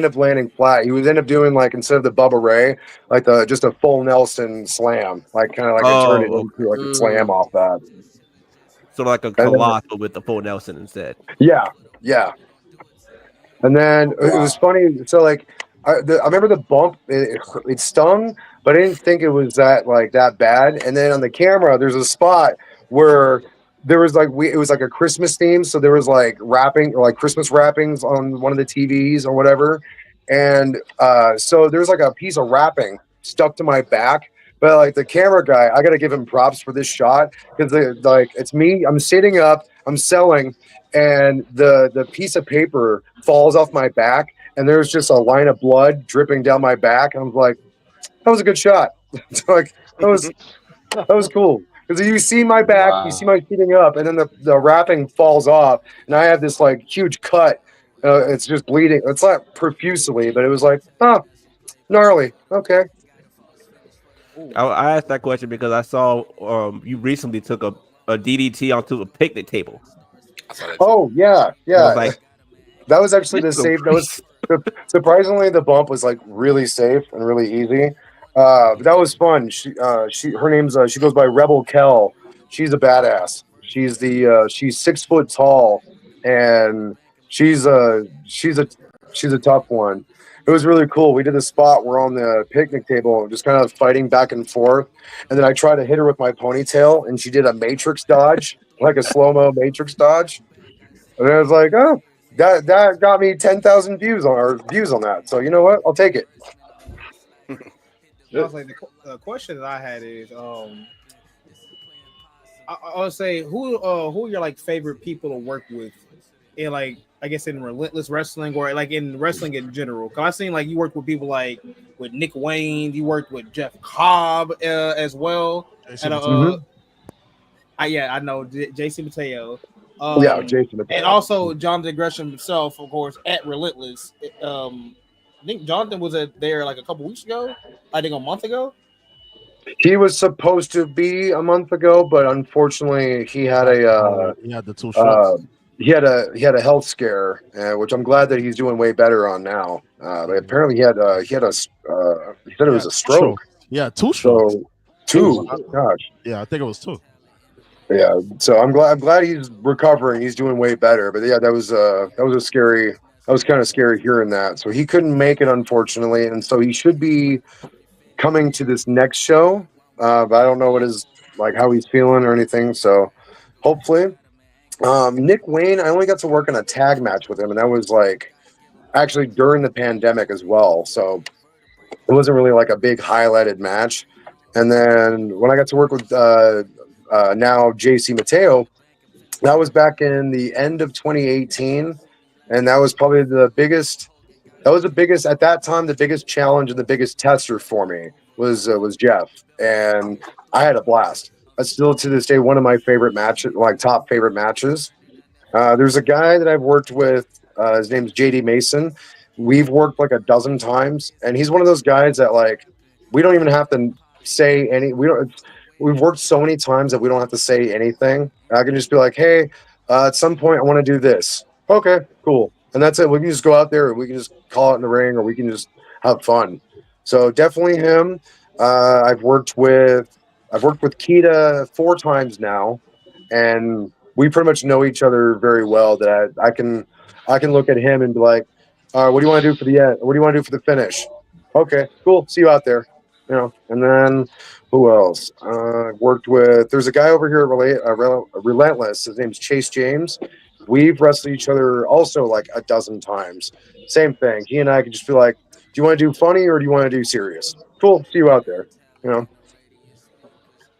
up landing flat. He ended up doing like, instead of the Bubba Ray, like just a full Nelson slam, like kind of like it turned it into like a slam off that. So like a colossal with the full Nelson instead. Yeah. And then it was funny. So like I remember the bump. It stung, but I didn't think it was that bad. And then on the camera, there's a spot where there was like it was like a Christmas theme, so there was like Christmas wrappings on one of the TVs or whatever, and so there's like a piece of wrapping stuck to my back. But like the camera guy, I gotta give him props for this shot because like it's me. I'm sitting up, I'm selling, and the piece of paper falls off my back, and there's just a line of blood dripping down my back. And I'm like, that was a good shot. Like that was cool. Because you see my back, you see my sitting up, and then the wrapping falls off, and I have this like huge cut. It's just bleeding. It's not profusely, but it was like, gnarly. Okay. I asked that question because I saw you recently took a DDT onto a picnic table. Oh yeah. Like, that was actually the safe. That was surprisingly the bump was like really safe and really easy. But that was fun. Her name's she goes by Rebel Kell. She's a badass. She's 6 foot tall, and she's a tough one. It was really cool. We did a spot. We're on the picnic table, just kind of fighting back and forth, and then I tried to hit her with my ponytail, and she did a matrix dodge, like a slow mo matrix dodge, and I was like, oh, that got me 10,000 views on that. So you know what? I'll take it. I was like, the question that I had is, I would say who are your like favorite people to work with in like I guess in Relentless Wrestling or like in wrestling in general? Cause I seen like you worked with people like with Nick Wayne, you worked with Jeff Cobb as well, and I know JC Mateo, Jason Mateo, and also Jonathan Gresham himself, of course, at Relentless. I think Jonathan was there like a couple weeks ago. I think a month ago. He was supposed to be a month ago, but unfortunately, he had he had the 2 shots. He had a health scare, which I'm glad that he's doing way better on now. But apparently, he said it was a stroke. Yeah, 2 strokes. So 2. Gosh. Yeah, I think it was 2. Yeah. So I'm glad he's recovering. He's doing way better. But yeah, that was scary. That was kind of scary hearing that. So he couldn't make it, unfortunately, and so he should be coming to this next show. But I don't know how he's feeling or anything. So hopefully. Nick Wayne, I only got to work on a tag match with him, and that was like actually during the pandemic as well. So it wasn't really like a big highlighted match. And then when I got to work with now JC Mateo, that was back in the end of 2018, and that was probably the biggest. That was the biggest at that time. The biggest challenge and the biggest tester for me was Jeff, and I had a blast. That's still to this day one of my favorite matches, like top favorite matches. There's a guy that I've worked with. His name's JD Mason. We've worked like a dozen times, and he's one of those guys that like we don't even have to say any. We've worked so many times that we don't have to say anything. I can just be like, hey, at some point I want to do this. Okay, cool. And that's it. We can just go out there and we can just call it in the ring, or we can just have fun. So definitely him. I've worked with Kita 4 times now, and we pretty much know each other very well. That I can look at him and be like, what do you want to do for the end? What do you want to do for the finish? Okay, cool. See you out there. And then who else? Worked with. There's a guy over here at Relentless. His name's Chase James. We've wrestled each other also like a dozen times. Same thing. He and I can just be like, do you want to do funny or do you want to do serious? Cool. See you out there.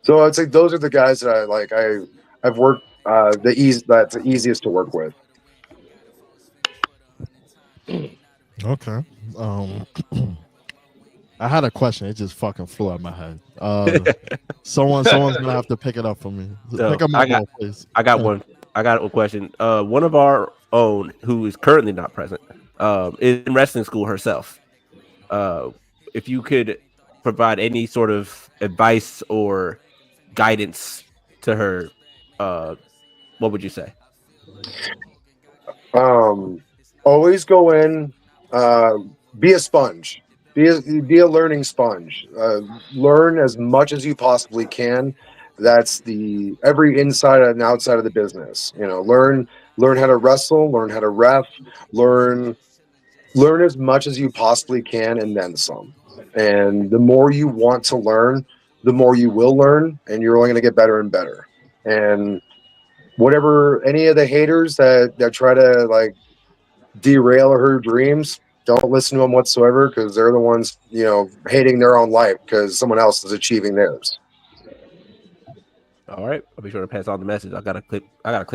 So I'd say those are the guys that I like. I've worked that's the easiest to work with. Okay. I had a question. It just fucking flew out my head. Someone's gonna have to pick it up for me. Pick up my ball, please. I got one. I got a question. One of our own, who is currently not present, is in wrestling school herself. If you could provide any sort of advice or guidance to her, what would you say? Always go in, be a sponge, be a learning sponge. Learn as much as you possibly can. That's every inside and outside of the business. Learn how to wrestle, learn how to ref, learn as much as you possibly can, and then some. And the more you want to learn, the more you will learn, and you're only going to get better and better. And whatever any of the haters that try to like derail her dreams, don't listen to them whatsoever, because they're the ones hating their own life because someone else is achieving theirs. All right, I'll be sure to pass on the message. I gotta click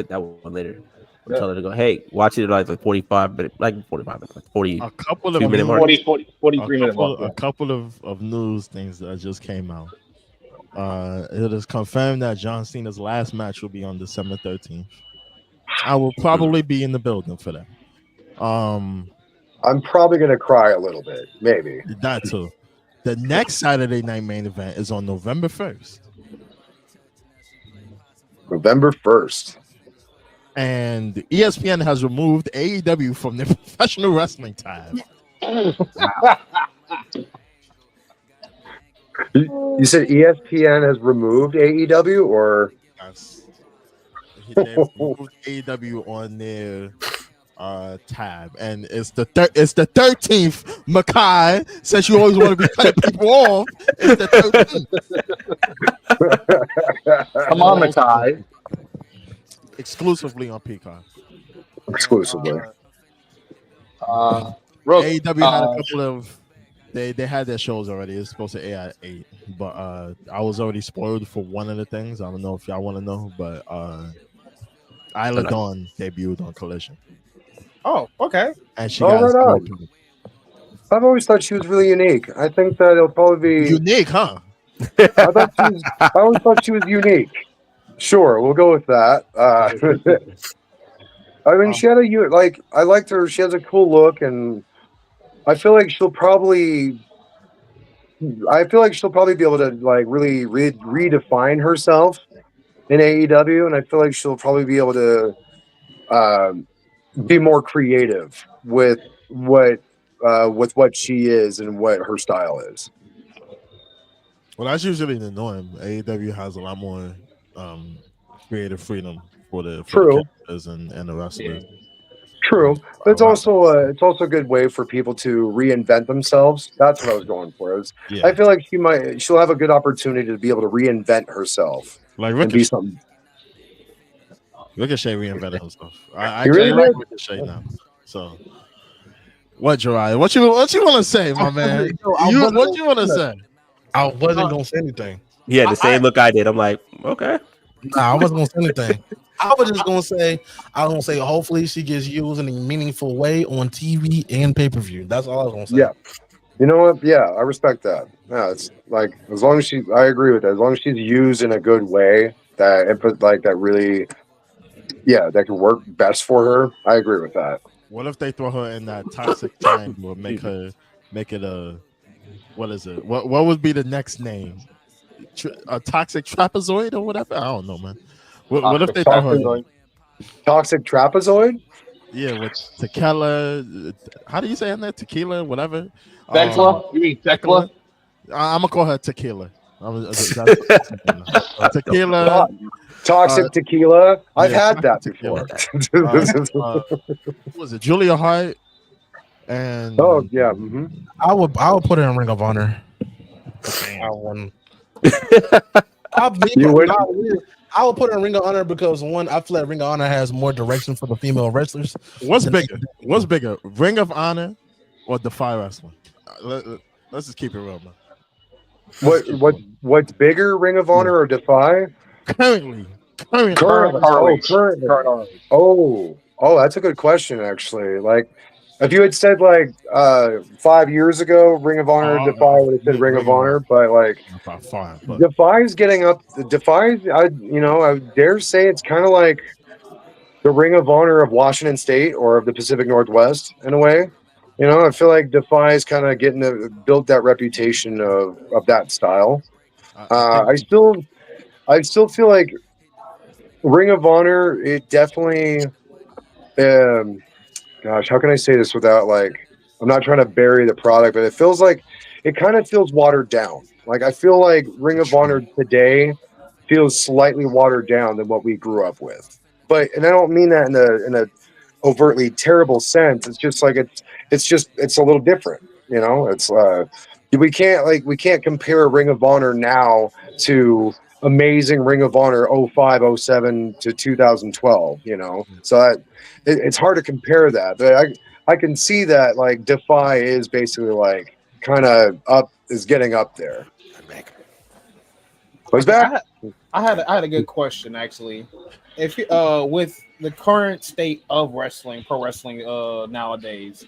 that one later. I'm telling her to go. Hey, watch it like 45 minutes, like 45 minutes, like 40. A couple of 43 minute mark. A couple of news things that just came out. It is confirmed that John Cena's last match will be on December 13th. I will probably be in the building for that. I'm probably gonna cry a little bit, maybe. That too. The next Saturday night main event is on November 1st. November 1st. And ESPN has removed AEW from their professional wrestling tab. You said ESPN has removed AEW, or yes. They removed AEW on their tab, and it's the 13th. Makai, since you always want to be cutting people off, it's the 13th. Come on, Makai. Exclusively on Peacock. Exclusively. Rook, AEW had a couple of They had their shows already. It's supposed to air at 8, but I was already spoiled for one of the things. I don't know if y'all want to know, but Isla Dawn debuted on Collision. Oh, okay. And she got right on. I've always thought she was really unique. I think that it'll probably be unique, huh? I always thought she was unique. Sure, we'll go with that. I mean, she had I liked her. She has a cool look, and I feel like she'll probably be able to like really redefine herself in AEW, and I feel like she'll probably be able to be more creative with what she is and what her style is. Well, that's usually the norm. AEW has a lot more creative freedom for the characters and the wrestlers. True, but it's also a good way for people to reinvent themselves. That's what I was going for. I feel like she'll have a good opportunity to be able to reinvent herself, like and be something. Ricochet reinvented himself. I really like Ricochet now. So, what, Jariah? What you want to say, my man? What you want to say? I wasn't gonna say anything. He had the same look I did. I'm like, okay. Nah, I wasn't gonna say anything. I was just gonna say, hopefully she gets used in a meaningful way on TV and pay-per-view. That's all I was gonna say. Yeah. You know what? Yeah, I respect that. Yeah, it's like as long as I agree with that. As long as she's used in a good way that really, that can work best for her. I agree with that. What if they throw her in that toxic triangle and make it a what is it? What would be the next name? A toxic trapezoid or whatever? I don't know, man. What if they throw her toxic trapezoid? Yeah, with tequila. How do you say in there? Tequila, whatever. Tekla? You mean Tekla? I'm gonna call her tequila. Tequila. Toxic tequila. I've had that before. What was it Julia Hart? And mm-hmm. I would put her in Ring of Honor. I would put her in Ring of Honor because one, I feel like Ring of Honor has more direction for the female wrestlers. What's bigger, Ring of Honor or Defy Wrestling? Let's just keep it real, man. What's bigger, Ring of Honor or Defy? Currently. Oh, that's a good question, actually. Like, if you had said 5 years ago, Ring of Honor, Defy would have said Ring of Honor, but Defy's getting up. Defy, I dare say it's kind of like the Ring of Honor of Washington State or of the Pacific Northwest in a way. I feel like Defy's kind of built that reputation of that style. I still feel like Ring of Honor, it definitely. Gosh, how can I say this without I'm not trying to bury the product, but it kind of feels watered down. Like I feel like Ring of Honor today feels slightly watered down than what we grew up with. And I don't mean that in a overtly terrible sense. It's just it's a little different. It's we can't compare Ring of Honor now to amazing Ring of Honor 05, 07 to 2012, so it's hard to compare that, but I can see that Defy is basically kind of getting up there. He's back. I had a good question actually. If with the current state of wrestling, pro wrestling nowadays,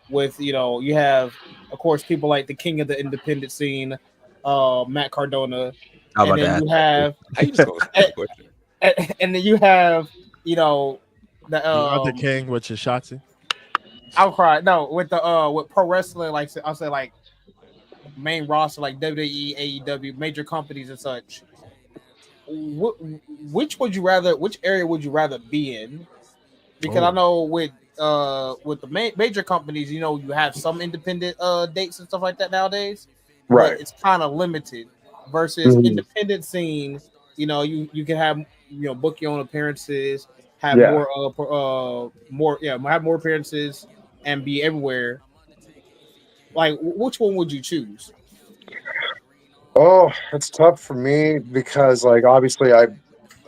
with you have of course people like the king of the independent scene, Matt Cardona. And then you have, and then you have, the king with your Shotzi. I'll cry. No, with pro wrestling, I'll say main roster like WWE, AEW, major companies and such. Which area would you rather be in? Because I know with the major companies, you have some independent dates and stuff like that nowadays. Right. But it's kind of limited. Versus independent scene, you can have book your own appearances, have more appearances, and be everywhere. Which one would you choose? Oh, it's tough for me because obviously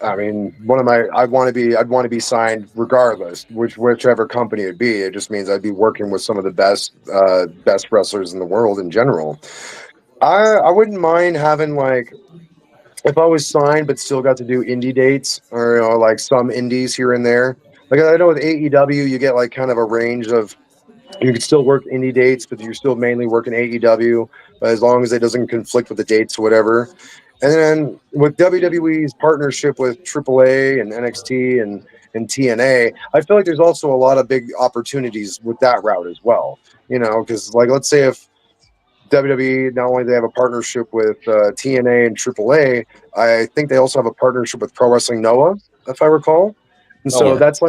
I mean, I'd want to be signed regardless, whichever company it'd be. It just means I'd be working with some of the best wrestlers in the world in general. I wouldn't mind having like if I was signed but still got to do indie dates or like some indies here and there. Like I know with AEW, you get like kind of a range of you can still work indie dates, but you're still mainly working AEW, but as long as it doesn't conflict with the dates or whatever. And then with WWE's partnership with AAA and NXT and TNA, I feel like there's also a lot of big opportunities with that route as well. Because like let's say if WWE not only they have a partnership with TNA and AAA, I think they also have a partnership with Pro Wrestling Noah, if I recall. And so that's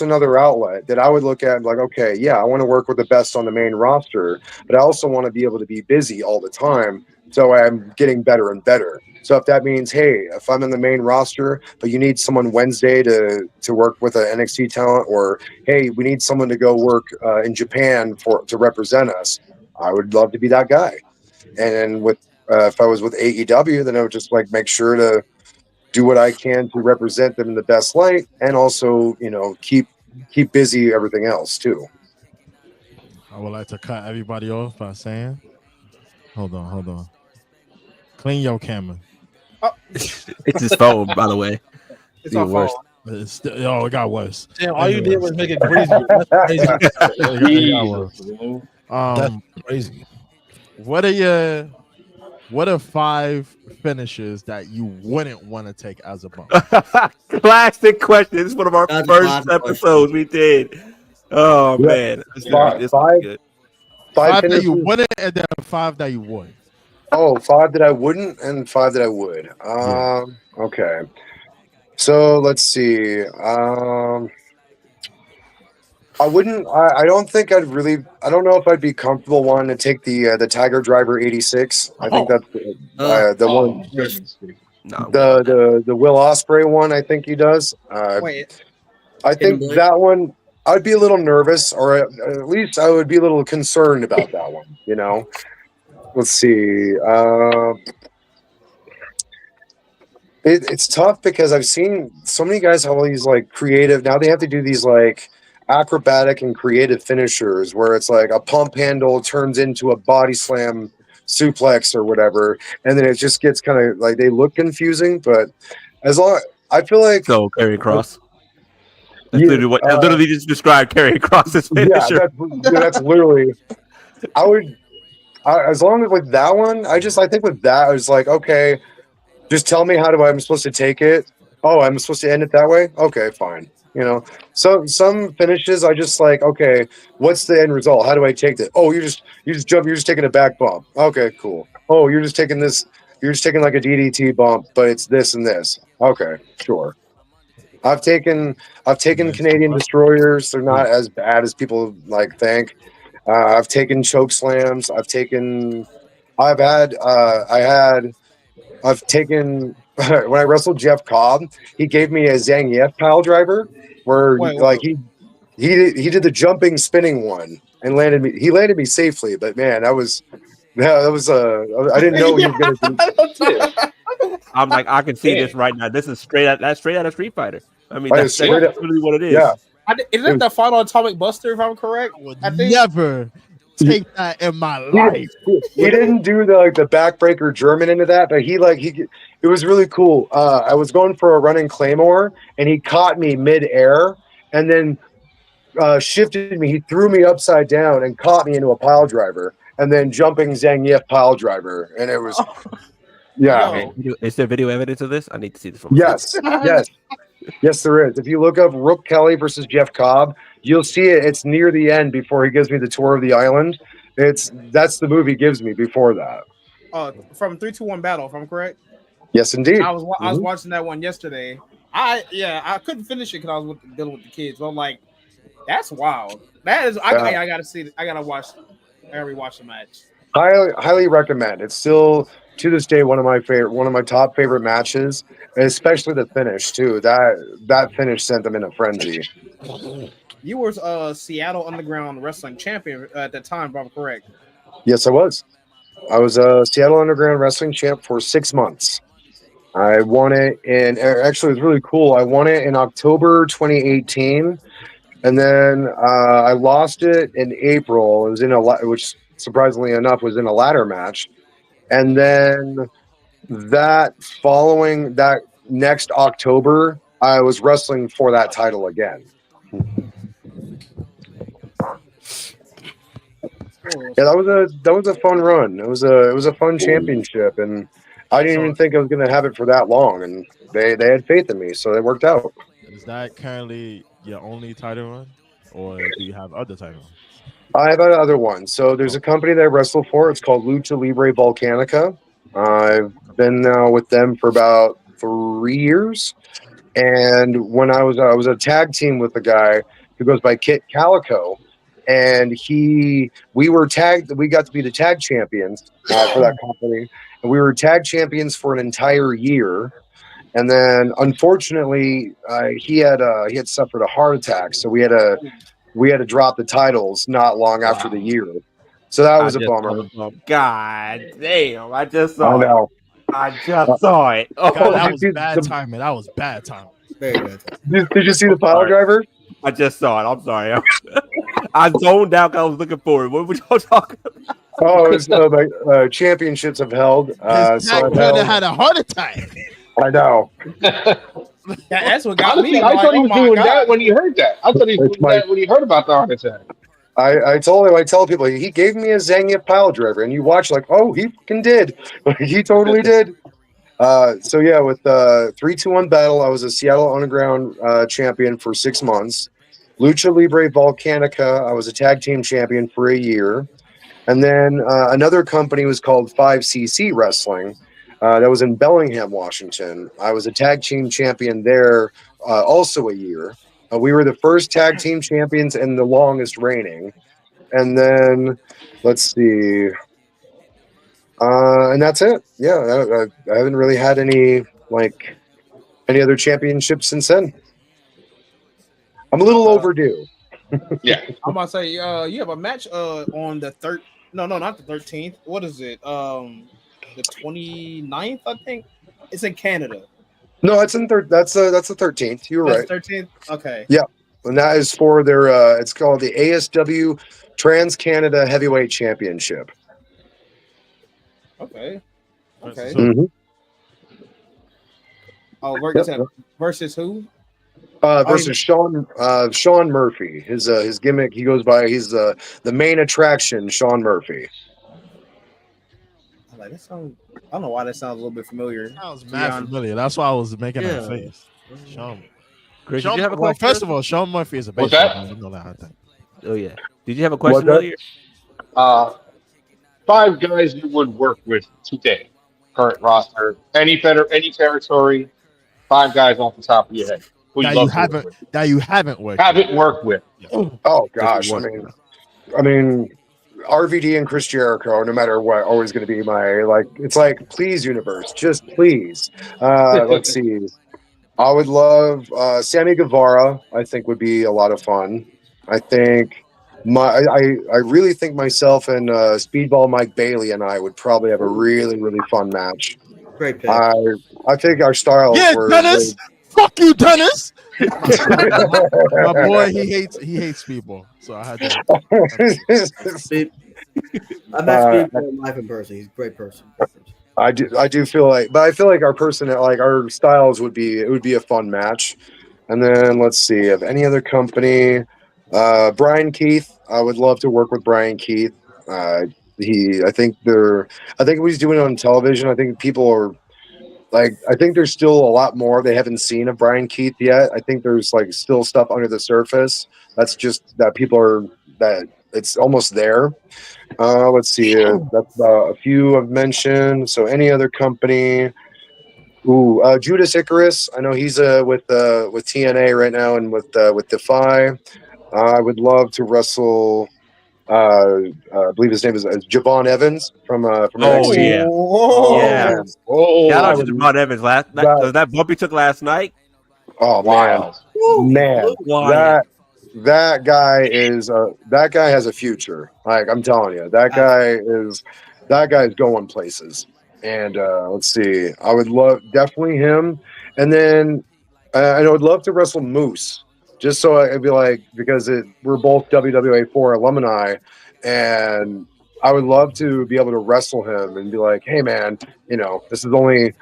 another outlet that I would look at and like, okay, yeah, I want to work with the best on the main roster, but I also want to be able to be busy all the time. So I'm getting better and better. So if that means, hey, if I'm in the main roster, but you need someone Wednesday to work with an NXT talent, or hey, we need someone to go work in Japan to represent us, I would love to be that guy. And then with if I was with AEW, then I would just like make sure to do what I can to represent them in the best light, and also keep busy everything else too. I would like to cut everybody off by saying, hold on. Clean your camera. Oh. It's his phone, by the way. It's our phone. It got worse. Damn, all you did was make it crazy. That's crazy. That's crazy. What are 5 finishes that you wouldn't want to take as a bump? Classic question. This is one of our first episodes we did. Oh man, this is good. 5 that you wouldn't, and then 5 that you would. Oh, 5 that I wouldn't, and 5 that I would. Okay. So let's see. I wouldn't. I don't think I'd really. I don't know if I'd be comfortable wanting to take the Tiger Driver 86. I think that's the one. The Will Ospreay one. I think he does. Wait. I think that one. I'd be a little nervous, or at least I would be a little concerned about that one. Let's see. It's tough because I've seen so many guys have all these like creative. Now they have to do these like acrobatic and creative finishers where it's like a pump handle turns into a body slam suplex or whatever, and then it just gets kind of like they look confusing. But as long I feel like Karrion Kross. That's literally just described Karrion Kross's finisher. Yeah, that's literally. As long as with that one, I think with that I was like, okay, just tell me I'm supposed to take it. Oh, I'm supposed to end it that way. Okay, fine. So some finishes I just like, okay, what's the end result? How do I take it? Oh, you just jump. You're just taking a back bump. Okay, cool. Oh, you're just taking this. You're just taking like a DDT bump, but it's this and this. Okay, sure. I've taken Canadian destroyers. They're not as bad as people like think. I've taken choke slams. I've taken when I wrestled Jeff Cobb, he gave me a Zangief pile driver where he did the jumping spinning one and landed me safely. But man, I didn't know he was going to do. I'm like, I can see this right now. This is straight out of Street Fighter. I mean, that's really what it is. Yeah. Isn't it the final Atomic Buster, if I'm correct? I think never take that in my life. He didn't do the backbreaker German into that, but it was really cool. I was going for a running Claymore, and he caught me mid-air, and then shifted me. He threw me upside down and caught me into a pile driver, and then jumping Zangief pile driver, and it was. Yeah. Is there video evidence of this? I need to see this one. Yes, there is. If you look up Rook Kelly versus Jeff Cobb, you'll see it. It's near the end before he gives me the tour of the island. That's the movie gives me before that. From 3, 2, 1 battle, if I'm correct. Yes, indeed. I was watching that one yesterday. I couldn't finish it because I was dealing with the kids. But I'm like, that's wild. That is. I gotta see it. I gotta rewatch the match. Highly recommend. It's still to this day one of my top favorite matches, and especially the finish too. That finish sent them in a frenzy. You were Seattle Underground Wrestling champion at that time, if I'm correct. Yes, I was. I was a Seattle Underground Wrestling champ for 6 months. I won it in. Actually, it was really cool. I won it in October 2018, and then I lost it in April. It was in which surprisingly enough was in a ladder match, and then that following that next October, I was wrestling for that title again. Yeah, that was a fun run. It was a fun championship, and I didn't even think I was going to have it for that long. And they had faith in me, so it worked out. Is that currently your only title run, or do you have other titles? I have other ones. So there's a company that I wrestle for. It's called Lucha Libre Volcanica. I've been now with them for about 3 years. And when I was a tag team with a guy who goes by Kit Calico, and we got to be the tag champions for that company, and we were tag champions for an entire year. And then unfortunately, he had suffered a heart attack, so we had to drop the titles not long after the year. So that was a bummer. God damn! I just saw I know. I just saw it. Oh, God, that was bad timing. That was bad timing. Did you see the pile driver? I just saw it. I'm sorry. I zoned out. I was looking for it. What were y'all talking about? Oh, it was championships have held. So had a heart attack. I know. That's what got me. I thought he was doing that when he heard that. I thought he was doing that when he heard about the heart attack. I tell people he gave me a Zangief pile driver, and you watch like, oh, he fucking did. He totally did. So yeah, with 3-2-1 battle, I was a Seattle Underground champion for 6 months. Lucha Libre Volcanica, I was a tag team champion for a year. And then another company was called 5cc Wrestling. That was in Bellingham, Washington. I was a tag team champion there also a year. We were the first tag team champions and the longest reigning. And then, let's see. And that's it. Yeah, I haven't really had any other championships since then. I'm a little overdue. Yeah, I'm about to say, you have a match on the not the 13th. What is it? The 29th, I think. It's in Canada. No, it's in that's the 13th. You were right. 13th. Okay. Yeah, and that is for their. It's called the ASW Trans Canada Heavyweight Championship. Okay. Mm-hmm. Oh, versus who? Versus Sean Murphy. His gimmick, he goes by. He's the main attraction, Sean Murphy. Like that sounds. I don't know why that sounds a little bit familiar. Sounds mad familiar. That's why I was making that face. Sean. Chris, did you have a question? First of all, Sean Murphy is a What's baseball that? You know that, I think. Oh yeah. Did you have a question earlier? 5 guys you would work with today, current roster, any territory. 5 guys off the top of your head. That you haven't worked. Haven't worked with. Oh gosh, I mean, RVD and Chris Jericho, no matter what, always going to be my It's like, please, universe, just please. Let's see. I would love Sammy Guevara. I think would be a lot of fun. I think I really think myself and Speedball Mike Bailey and I would probably have a really, really fun match. Great pick. I think our styles were. Dennis. Fuck you, Dennis. My boy, he hates Speedball, so I had to. I met Speedball live in person. He's a great person. I do feel like, but I feel like our styles would be a fun match. And then let's see, of any other company, Brian Keith. I would love to work with Brian Keith. I think what he's doing on television, I think people are I think there's still a lot more they haven't seen of Brian Keith yet. I think there's still stuff under the surface. That's just that that it's almost there. Let's see. That's a few I've mentioned. So any other company? Judas Icarus. I know he's with TNA right now and with Defy. I would love to wrestle. I believe his name is Javon Evans from NXT. Yeah. Shout out to Javon Evans last night. That bump he took last night. Oh man, that guy has a future. I'm telling you, that guy is going places. And let's see, I would love definitely him, and then I would love to wrestle Moose, just so I'd be like, because we're both WWA 4 alumni, and I would love to be able to wrestle him and be like, hey man, this is only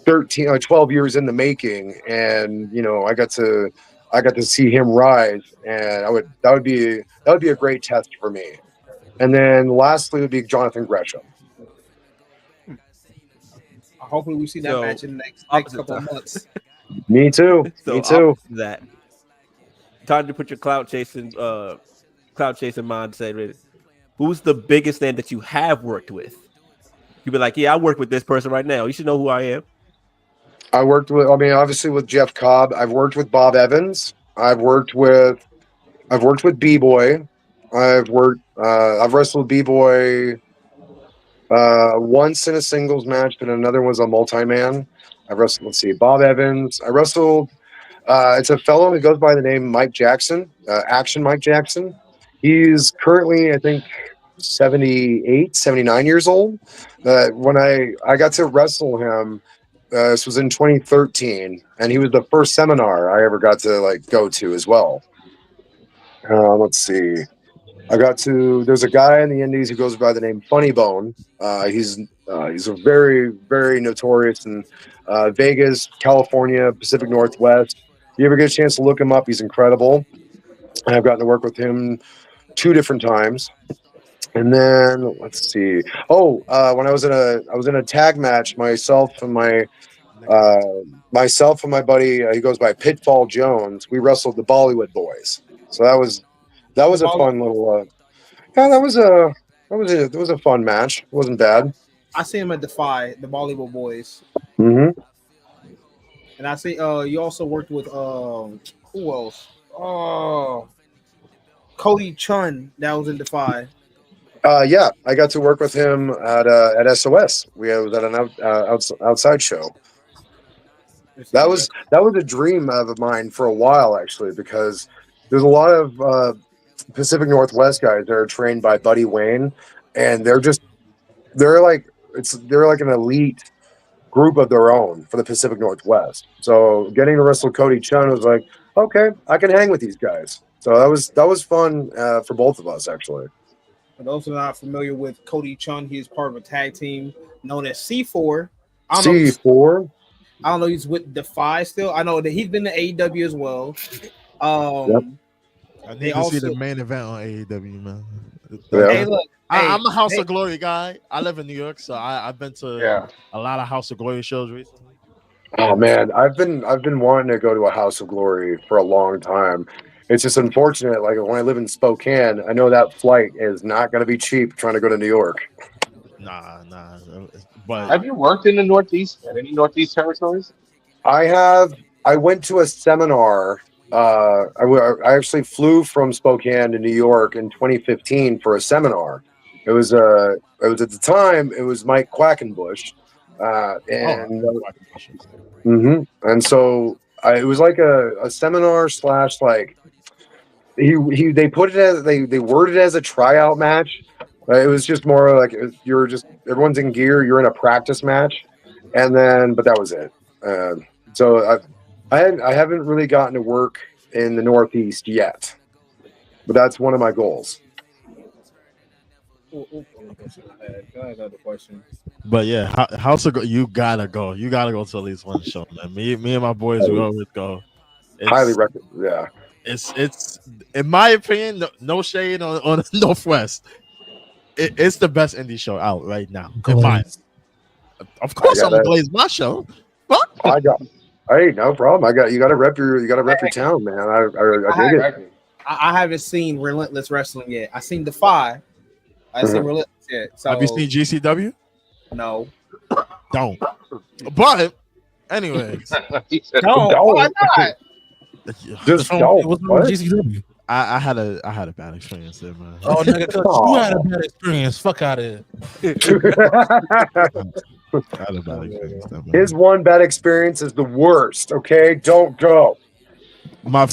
13 or 12 years in the making, and I got to see him rise, and that would be a great test for me. And then lastly would be Jonathan Gresham. Hopefully we see that match in the next couple of months. Me too. So Me too. That time to put your cloud chasing mindset with. Who's the biggest name that you have worked with? You'd be like, yeah, I work with this person right now. You should know who I am. Obviously with Jeff Cobb. I've worked with Bob Evans. I've worked with B-Boy. I've wrestled B-Boy once in a singles match, but another was a multi-man. I've wrestled, let's see, Bob Evans. I wrestled, it's a fellow who goes by the name Mike Jackson, Action Mike Jackson. He's currently, I think, 78, 79 years old. When I got to wrestle him, this was in 2013, and he was the first seminar I ever got to go to as well. Let's see. There's a guy in the Indies who goes by the name Funny Bone. He's a very, very notorious in Vegas, California, Pacific Northwest. If you ever get a chance to look him up, he's incredible. And I've gotten to work with him 2 different times. And then let's see. When I was in a tag match, myself and my buddy, he goes by Pitfall Jones. We wrestled the Bollywood Boys. So that was a fun little. That was a fun match. It wasn't bad. I see him at Defy, the Bollywood Boys. Mm-hmm. And I see you also worked with who else? Oh, Cody Chun. That was in Defy. Yeah, I got to work with him at SOS. We was at an outside show. That was a dream of mine for a while, actually, because there's a lot of Pacific Northwest guys that are trained by Buddy Wayne, and they're like an elite group of their own for the Pacific Northwest. So getting to wrestle Cody Chun was like, okay, I can hang with these guys. So that was fun for both of us, actually. For those who are not familiar with Cody Chun, he is part of a tag team known as C4. C4? I don't know, he's with Defy still. I know that he's been to AEW as well. Yep. I need to see the main event on AEW, man. Yeah. Hey, look, I'm a House of Glory guy. I live in New York, so I've been to a lot of House of Glory shows recently. Oh man, I've been wanting to go to a House of Glory for a long time. It's just unfortunate. Like when I live in Spokane, I know that flight is not going to be cheap trying to go to New York. Nah. But have you worked in the Northeast? Any Northeast territories? I have. I went to a seminar. I actually flew from Spokane to New York in 2015 for a seminar. It was at the time it was Mike Quackenbush, and so it was like a seminar / like they put it as they worded it as a tryout match. It was just more like you're just everyone's in gear. You're in a practice match, but that was it. So I haven't really gotten to work in the Northeast yet, but that's one of my goals. Another question. But yeah, House of you gotta go. You gotta go to at least one show, man. Me and my boys we always go. Highly recommend. Yeah, it's in my opinion, no shade on Northwest. It's the best indie show out right now. Of course, I'm gonna blaze my show. Fuck. Hey, no problem. You got to rep your town, man. I dig it. I haven't seen Relentless Wrestling yet. I seen Defy. I haven't seen Relentless yet. So have you seen GCW? No. Don't. But anyways, don't. Why not? Just don't. What's wrong with GCW? I had a bad experience there, man. Oh, nigga, you had a bad experience. Fuck out of here. His one bad experience is the worst. Okay, don't go. My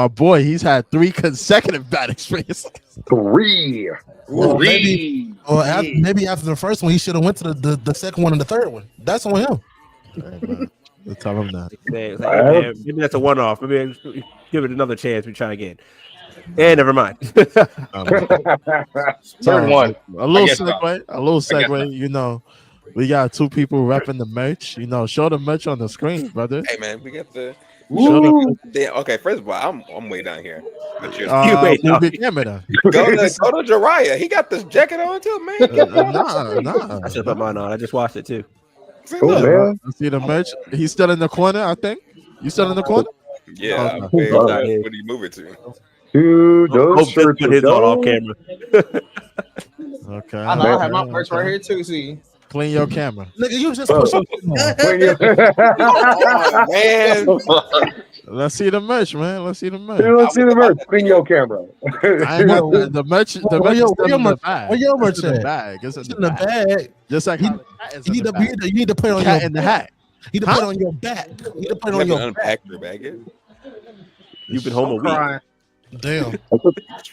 boy, he's had 3 consecutive bad experiences. Three. Well, maybe Or maybe after the first one, he should have went to the second one and the third one. That's on him. Let's tell him that. Hey, man, maybe that's a one-off. Maybe give it another chance. We try again. And never mind. Third one. A little segue. You know, we got two people repping the merch. You know, show the merch on the screen, brother. Hey man, we got the. Okay, first of all, I'm way down here. But you way down here. Go to Jariah. He got this jacket on too, man. Nah. I should put mine on. I just watched it too. Man. I see the merch. He's still in the corner, I think. You still in the corner? Yeah. Okay. What do you move it to? Dude, those put his on off camera. Okay. I know. I have my merch right here too. See. Clean your camera. Nigga, you just push it. Oh, man. Let's see the merch, man. Let's see the merch. Dude, let's see the merch. Clean your camera. I got the merch. The merch is still in the bag. Where your merch It's in the at? bag. It's in It's in the bag. Just like You need to put it on your in the hat. You need to put it on your back. You need to put it on your back. Unpack your bag. You've been home a week. Damn.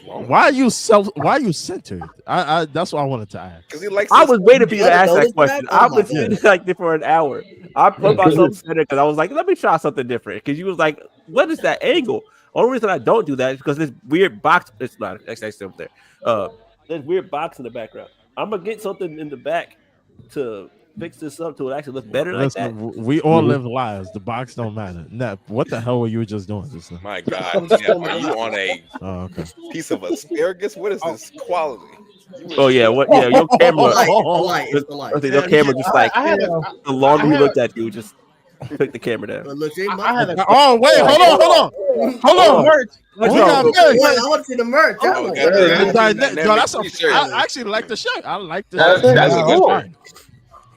Why are you centered? I that's what I wanted to ask. Because he likes. I was waiting for you to ask that question. I was sitting like there for an hour. I put myself centered because I was like, let me try something different. Because you was like, what is that angle? Only reason I don't do that is because this weird box. It's not actually up there. There's weird box in the background. I'm gonna get something in the back to fix this up to it actually look better like that. We all live lives. The box don't matter. Nah, what the hell were you just doing just now? My God, yeah, are you on a piece of asparagus? What is this quality? Oh yeah, what? Yeah, your camera. It's the light. Your camera just like the longer we looked at you, just pick the camera down. Oh wait, hold on. Merch. I want to see the merch. I actually like the shirt. I like the shirt. That's a good one.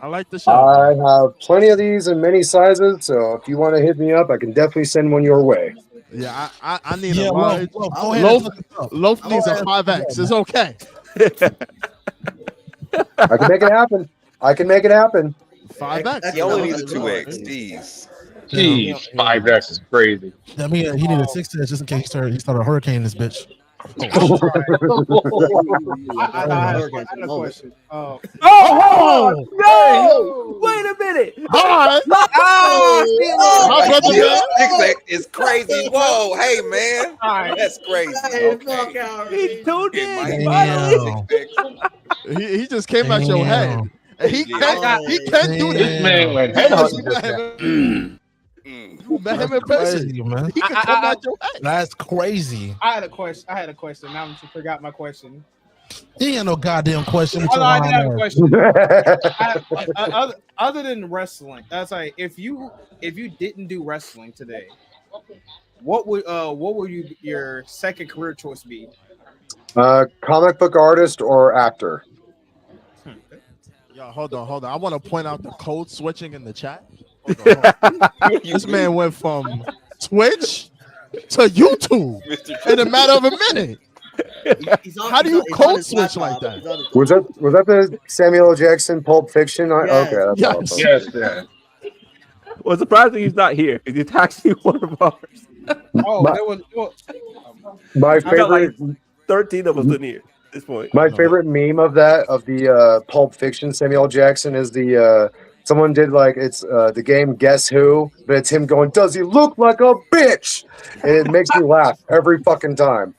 I like the shirt. I have plenty of these in many sizes, so if you want to hit me up, I can definitely send one your way. Yeah, I need a large. Loaf needs a 5X. It's okay. I can make it happen. 5X. He only needs a 2X. Jeez, 5X is crazy. I mean, he needed 6X just in case he started a hurricane in this bitch. I had a question. No! Wait a minute! It's crazy. Whoa, hey man, that's crazy. He tuned in. He just came out your head. He can't do that. This man went head You met him in person, man. He can come out your head. That's crazy. I had a question. Now I forgot my question. He ain't no goddamn question. I did have a question. Other than wrestling, that's like if you didn't do wrestling today, what would your second career choice be? Comic book artist or actor? Yo, hold on. I want to point out the code switching in the chat. Hold on. This man went from Twitch to YouTube in a matter of a minute. How do you code switch like that? Was that the Samuel L. Jackson Pulp Fiction? Okay, that's awesome. Yes. Well, surprising he's not here because he's actually one of ours. My favorite. 13 of us in here at this point. My favorite meme of the Pulp Fiction Samuel L. Jackson is the someone did like it's the game Guess Who, but it's him going, "Does he look like a bitch?" And it makes me laugh every fucking time.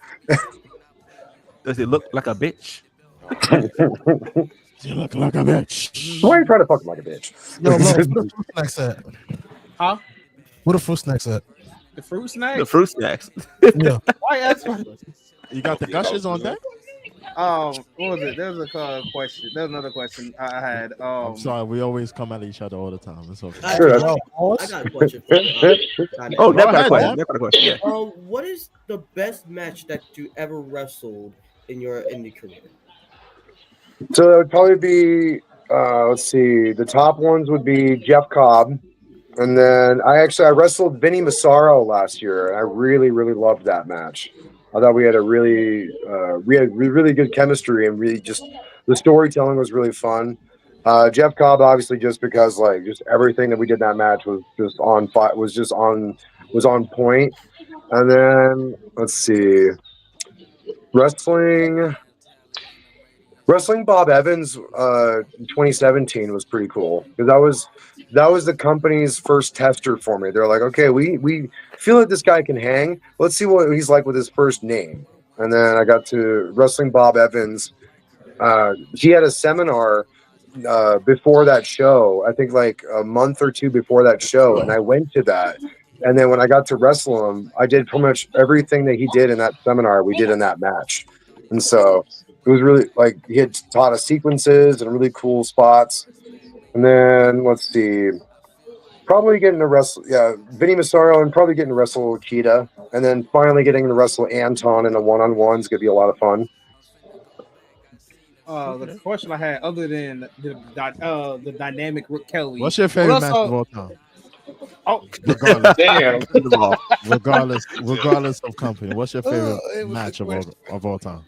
Does he look like a bitch? You look like a bitch. Why are you trying to fuck him like a bitch? Yo, what the fruit snacks at? Huh? What the fruit snacks at? The fruit snacks? The fruit snacks. Yeah. Why ask me? You got the gushers on deck? What was it? There was a question. There's another question I had. I'm sorry, we always come at each other all the time. It's okay. I got a question. Oh, never got a question. Yeah. What is the best match that you ever wrestled in your indie career? So it would probably be let's see, the top ones would be Jeff Cobb, and then I wrestled Vinny Massaro last year, and I really loved that match. I thought we had really good chemistry, and really just the storytelling was really fun. Jeff Cobb, obviously, just because like just everything that we did in that match was on point. And then let's see, wrestling. Wrestling Bob Evans 2017 was pretty cool because that was the company's first tester for me. They're like, okay, we feel like this guy can hang. Let's see what he's like with his first name. And then I got to Wrestling Bob Evans. He had a seminar before that show, I think like a month or two before that show, and I went to that. And then when I got to wrestle him, I did pretty much everything that he did in that seminar, we did in that match. And so it was really like he had taught us sequences and really cool spots. And then let's see, probably getting to wrestle, Vinny Massaro, and probably getting to wrestle Kita. And then finally getting to wrestle Anton in a one-on-one is going to be a lot of fun. The question I had, other than the dynamic Rook Kelly, what's your favorite match of all time? Oh, regardless, damn. regardless of company, what's your favorite match of all time?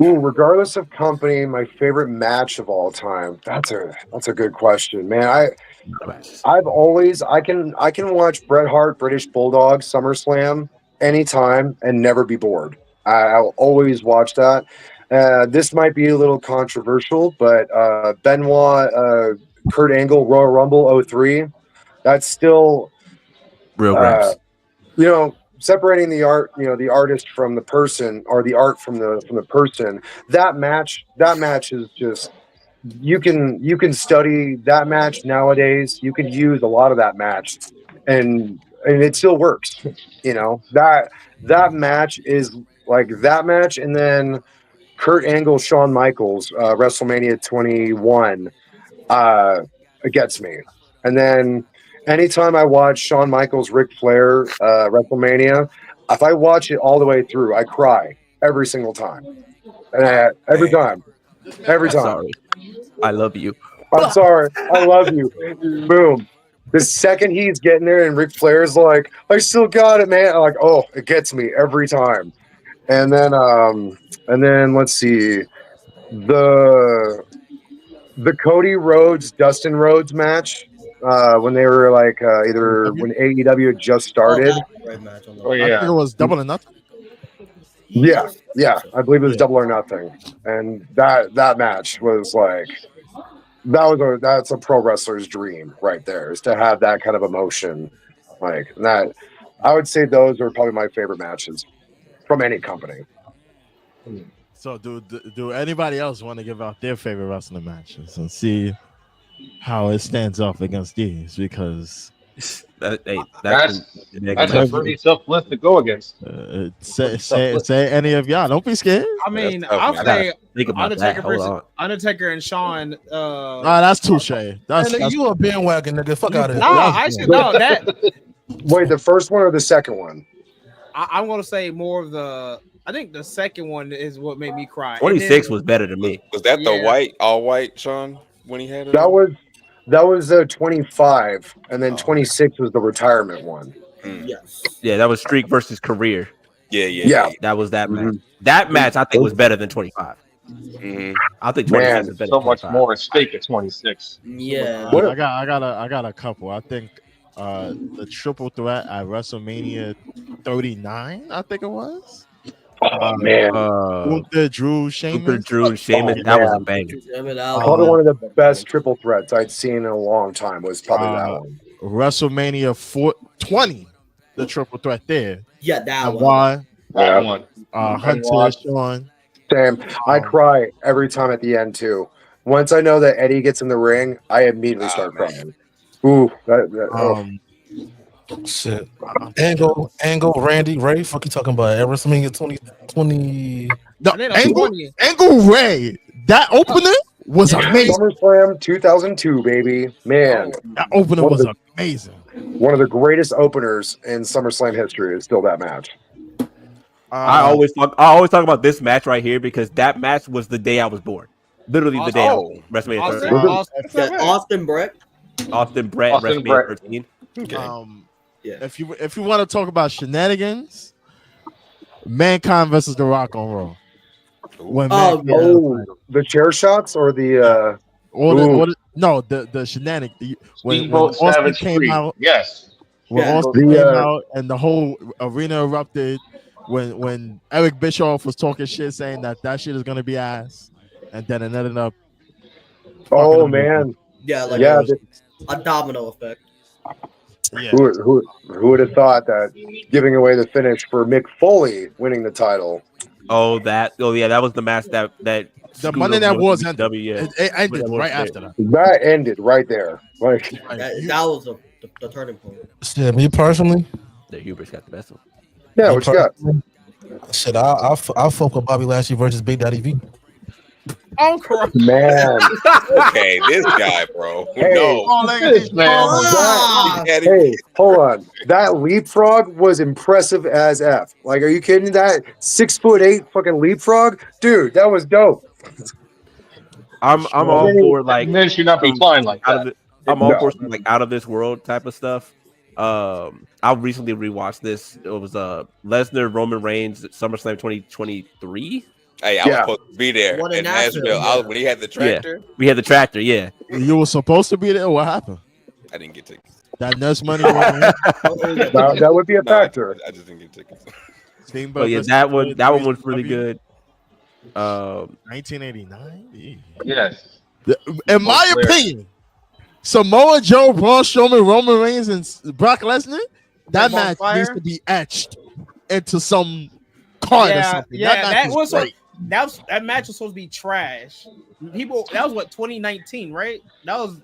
Ooh, regardless of company, my favorite match of all time. That's a good question, man. I've always I can watch Bret Hart British Bulldog SummerSlam anytime and never be bored. I'll always watch that. This might be a little controversial, but Benoit, Kurt Angle, Royal Rumble 03, that's still real raps. Separating the art, the artist from the person, or the art from the person. That match is just you can study that match nowadays. You can use a lot of that match, and it still works. That match is like that match, and then Kurt Angle, Shawn Michaels, WrestleMania 21, it gets me. And then anytime I watch Shawn Michaels, Ric Flair, WrestleMania, if I watch it all the way through, I cry every single time. Every time. Sorry. I love you. I'm sorry. I love you. Boom. The second he's getting there and Ric Flair's like, I still got it, man. I'm like, oh, it gets me every time. And then let's see, the Cody Rhodes Dustin Rhodes match when they were like either when AEW had just started. I think it was Double or Nothing. Yeah, I believe it was Double or Nothing, and that match was like that's a pro wrestler's dream right there, is to have that kind of emotion like that. I would say those are probably my favorite matches from any company. So do anybody else want to give out their favorite wrestling matches and see how it stands up against these? Because that's a pretty tough list to go against. Say any of y'all. Don't be scared. I mean, I'll say Undertaker and Shawn. That's touche. That's you a bandwagon nigga. Fuck out of here. No, actually, no. That. Wait, the first one or the second one? I'm gonna say more of the. I think the second one is what made me cry. 26 was better to me. Was that the all white Sean when he had it? That was 25, and then 26 was the retirement one. Yes. Yeah, that was streak versus career. Yeah. That was that match. That match I think was better than 25. I think 26 is better. So much more at stake at 26. Yeah. I got a couple. I think the triple threat at WrestleMania 39, I think it was. Oh man, Gunther, Drew, Sheamus. That was a banger. Probably one of the best triple threats I'd seen in a long time was probably that one. WrestleMania 420, the triple threat there. Yeah, that one. That one. Hunter, Sean. Damn, I cry every time at the end too. Once I know that Eddie gets in the ring, I immediately start crying. Ooh, shit. Angle, Randy, Ray. Fuck you talking about? WrestleMania 2020. No, Angle Ray. That opener was amazing. SummerSlam 2002, baby. Man, that opener was amazing. One of the greatest openers in SummerSlam history is still that match. I always talk about this match right here because that match was the day I was born. Literally the day I was WrestleMania 13. Austin Brett, WrestleMania 13. Okay. If you want to talk about shenanigans, Mankind versus The Rock on Raw. The chair shots or the the shenanigans. When Austin came out, when Austin came out and the whole arena erupted. When Eric Bischoff was talking shit, saying that shit is gonna be ass, and then it ended up. Oh man, Yeah, like a domino effect. Yeah. Who would have thought that giving away the finish for Mick Foley winning the title? Oh yeah, that was the match that the Monday Night Wars ended. Yeah. It ended right after that. That ended right there. Like that was the turning point. Yeah, me personally. The Huber's got the best one. Yeah, what you got? Shit, I'll fuck with Bobby Lashley versus Big Daddy V. I'm correct. Man. Okay, this guy, bro. Hey, hey, hold on. That leapfrog was impressive as F. Like, are you kidding? That 6'8" fucking leapfrog, dude, that was dope. I'm all for like. Man, you're not been flying like that. I'm all for some like out of this world type of stuff. I recently rewatched this. It was Lesnar Roman Reigns at SummerSlam 2023. Hey, I was supposed to be there in Nashville. When he had the tractor. Yeah, we had the tractor. Yeah, you were supposed to be there. What happened? I didn't get tickets. That nurse money. That would be a factor. I just didn't get tickets. But yeah, that one was really good. 1989. Yes. In my opinion, Samoa Joe, Braun Strowman, Roman Reigns, and Brock Lesnar, that match needs to be etched into some card or something. Yeah, that match was supposed to be trash. That was what 2019, right? That was.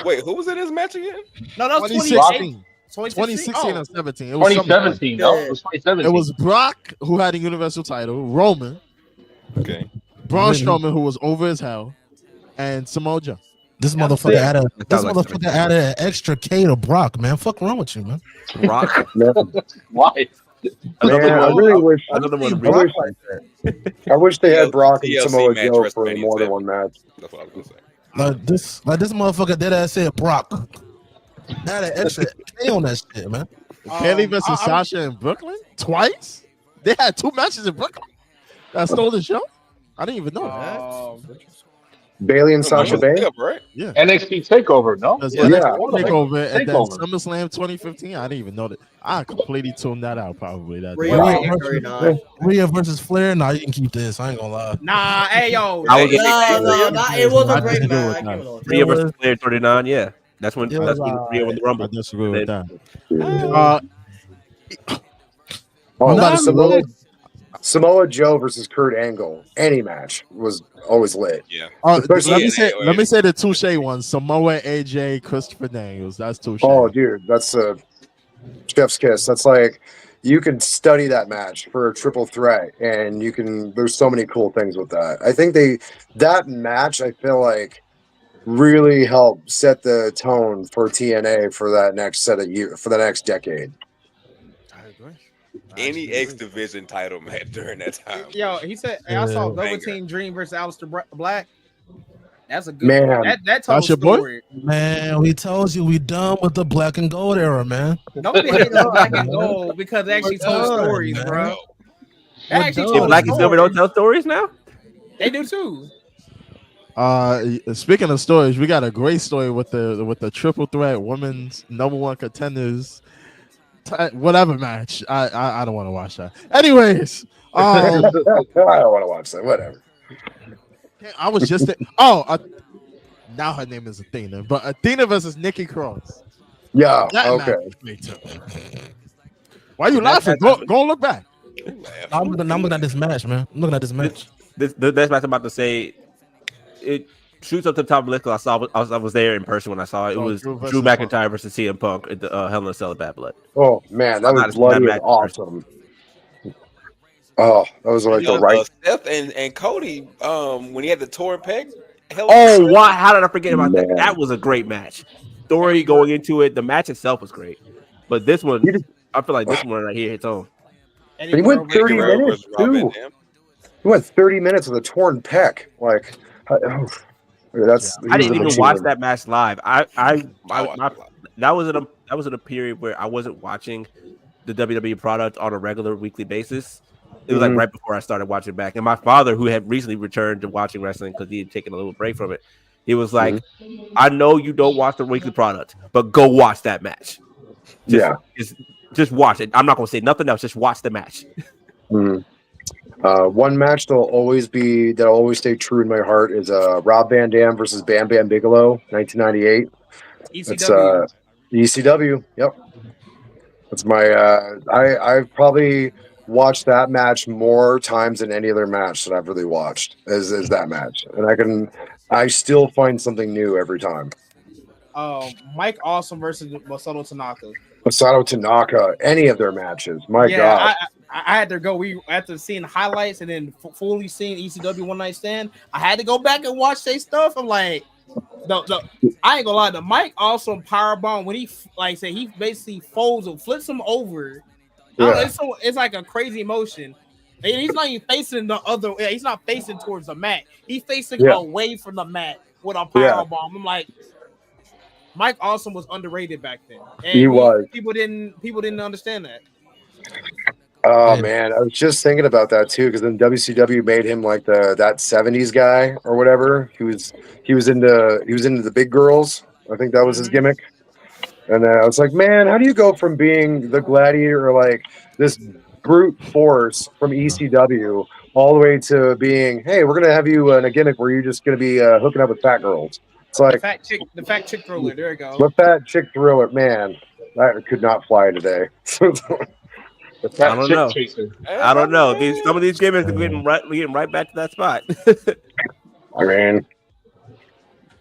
Wait, who was in this match again? No, that was 2016. 2016 or 17. It was 2017. No, it was 2017. It was Brock who had a Universal title, Roman, Braun Strowman who was over as hell, and Samoa Joe. This motherfucker added an extra K to Brock, man. Fuck wrong with you, man? Brock? Why? Man, I really wish. I wish they had Brock and Samoa Joe for more than one match. That's what I was gonna say. Like this motherfucker dead ass said Brock. Had an extra K on that shit, man. Kelly versus Sasha in Brooklyn twice. They had two matches in Brooklyn. That stole the show. I didn't even know that. Bailey and Sasha Banks, right? Yeah. NXT Takeover, no? Takeover, and then SummerSlam 2015. I didn't even know that. I completely tuned that out. Probably that. Rhea versus Flair. Nah, you can keep this. I ain't gonna lie. Nah, hey yo. It was a great match. Rhea versus Flair 39. Yeah, that's when Rhea won the Rumble. I disagree with that. Samoa Joe versus Kurt Angle. Any match was always lit. Yeah. Let me say the touche ones. Samoa, AJ, Christopher Daniels. That's touche. Oh, dude, that's a chef's kiss. That's like you can study that match for a triple threat, and you can. There's so many cool things with that. I think that match. I feel like really helped set the tone for TNA for that next set of years for the next decade. Any X Division title match during that time. Yo, he said, I saw Velveteen Dream versus Aleister Black. That's a good man. One. That told a story. Man, we told you we done with the black and gold era, man. Don't be hating on black and gold because they actually told stories, man. Bro. Black and silver don't tell stories now? They do too. Speaking of stories, we got a great story with the triple threat women's #1 contenders. Whatever match, I don't want to watch that. Anyways, I don't want to watch that. Whatever. I was just now her name is Athena, but Athena versus Nikki Cross. Yeah. That Okay. Why are you laughing? Go look back. I'm looking at this match, man. I'm looking at this match. This match I'm about to say, it shoots up to the top of the list because I was there in person when I saw it. It was Drew McIntyre versus CM Punk at the Hell in a Cell of Bad Blood. Oh man, that was bloody and awesome. Oh, that was like the right. Seth and Cody, when he had the torn peg. Why? How did I forget about that? That was a great match. Story going into it, the match itself was great, but this one, I feel like this one right here hits home. He went 30 minutes too. He went 30 minutes with a torn pec. Like, that's. I didn't even watch that match live. That was in a period where I wasn't watching the WWE product on a regular weekly basis. It was like right before I started watching back. And my father, who had recently returned to watching wrestling because he had taken a little break from it, he was like, I know you don't watch the weekly product, but go watch that match. Just watch it. I'm not going to say nothing else. Just watch the match. One match that'll always stay true in my heart is Rob Van Dam versus Bam Bam Bigelow, 1998. It's ECW. Yep. That's my. I've probably watched that match more times than any other match that I've really watched. Is that match, and I still find something new every time. Mike Awesome versus Masato Tanaka. Masato Tanaka, any of their matches. My God. I had to go. After seeing highlights and then fully seeing ECW One Night Stand, I had to go back and watch their stuff. I'm like, I ain't gonna lie. The Mike Awesome powerbomb when he he basically folds him, flips him over. Yeah. It's like a crazy emotion. And he's not even facing the other. He's not facing towards the mat. He's facing away from the mat with a powerbomb. I'm like, Mike Awesome was underrated back then. And he was. People didn't understand that. Oh man, I was just thinking about that too, because then WCW made him like that 70s guy or whatever. He was into the big girls. I think that was his gimmick. And then I was like, man, how do you go from being the gladiator, like this brute force from ECW, all the way to being, hey, we're gonna have you in a gimmick where you're just gonna be hooking up with fat girls. It's like the fat chick thriller. There you go. The fat chick thriller, man, that could not fly today. I don't know. I don't know. Some of these gimmicks are getting right back to that spot. I mean,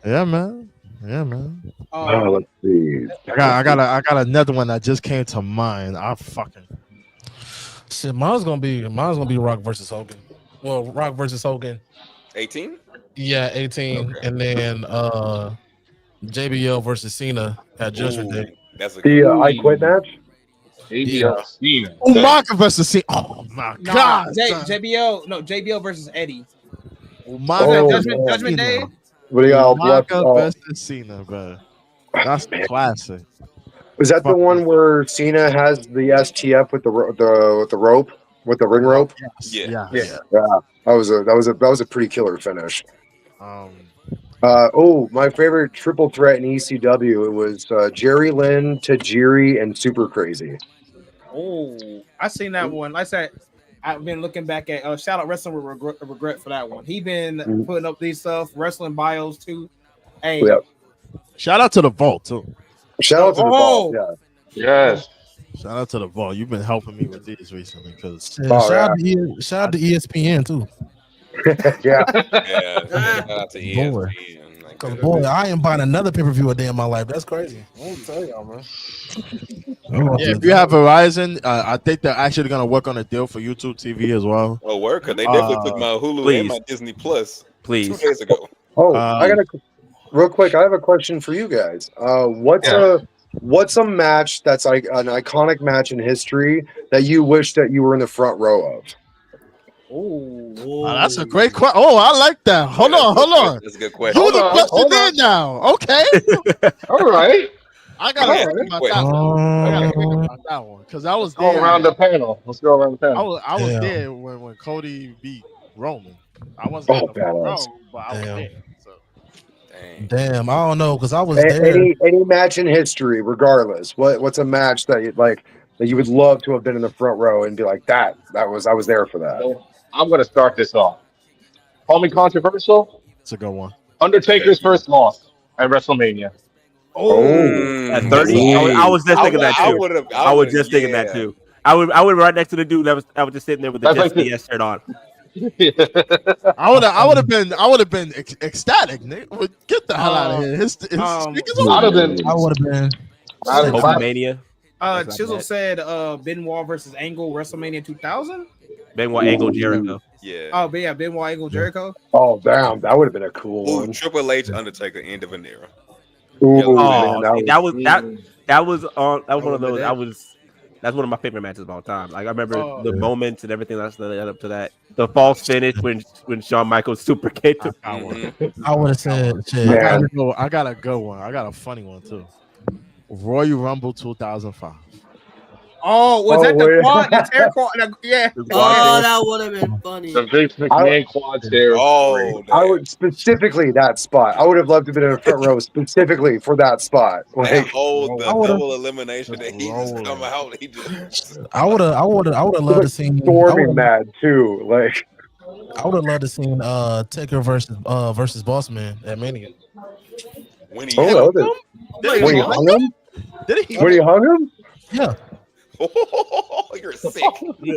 yeah, man. Let's see. I got another one that just came to mind. Shit, mine's gonna be Rock versus Hogan. Well, Rock versus Hogan. 18? Yeah, 18. Okay. And then JBL versus Cena at Judgment Day. That's I Quit match. JBL Umaga versus Cena. Oh my God. JBL versus Eddie. Judgment Day. Umaga versus Cena, bro. That's classic. Was that the one where Cena has the STF with the rope, with the ring rope? Yes. Yeah. That was a pretty killer finish. My favorite triple threat in ECW, it was Jerry Lynn, Tajiri, and Super Crazy. Oh, I seen that one. Like I said, I've been looking back at shout out Wrestling with regret for that one. He been putting up these stuff, wrestling bios too. Hey, shout out to the Vault too. Shout out to the Vault. Yeah. Yes. Shout out to the Vault. You've been helping me with these recently because shout out to ESPN too. Shout out to ESPN. Boy, I am buying another pay-per-view a day in my life. That's crazy. I won't tell y'all, man. If you have Verizon, I think they're actually gonna work on a deal for YouTube TV as well. Oh, work? Cause they definitely took my Hulu and my Disney Plus 2 days ago. I got real quick. I have a question for you guys. What's a match that's like an iconic match in history that you wish that you were in the front row of? That's a great question. Oh, I like that. Hold on. That's a good question. You're the question there now. Okay. All right. I gotta think about that one. Because I was there. Go around the panel. Let's go around the panel. I was there when Cody beat Roman. I wasn't in the front row, but I was there. So. Damn, I don't know because I was there. Any match in history, regardless. What's a match that you would love to have been in the front row and be like I was there for that. I'm going to start this off. Call me controversial. It's a good one. Undertaker's first loss at WrestleMania. At 30, I was just thinking that too. I was just thinking that too. I would right next to the dude that was just sitting there with the Just BS shirt on. I would have been ecstatic. Nick. Get the hell out of here. I would have been. Mania. Chisel said Benoit versus Angle WrestleMania 2000. Benoit Angle Jericho. Yeah. Oh, but yeah, Benoit Angle Jericho. Oh, damn, that would have been a cool one. Triple H Undertaker end of an era. That was one of those. That's one of my favorite matches of all time. Like I remember the moments and everything that's led up to that. The false finish when Shawn Michaels super kicked him. I would have said, I got a good one. I got a funny one too. Royal Rumble 2005. Oh, was that the quad? The tear quad? Yeah. Oh, that would have been funny. The Vince McMahon quad tear. Oh, I would specifically that spot. I would have loved to be in the front row specifically for that spot. That Like, whole double elimination that he just come out. He just. I would have loved to see storming mad too. Like, I would have loved to seen Taker versus Boss Man at Mania. When he when he hung him? Did he? When he hung him? Yeah. Oh, you're sick. He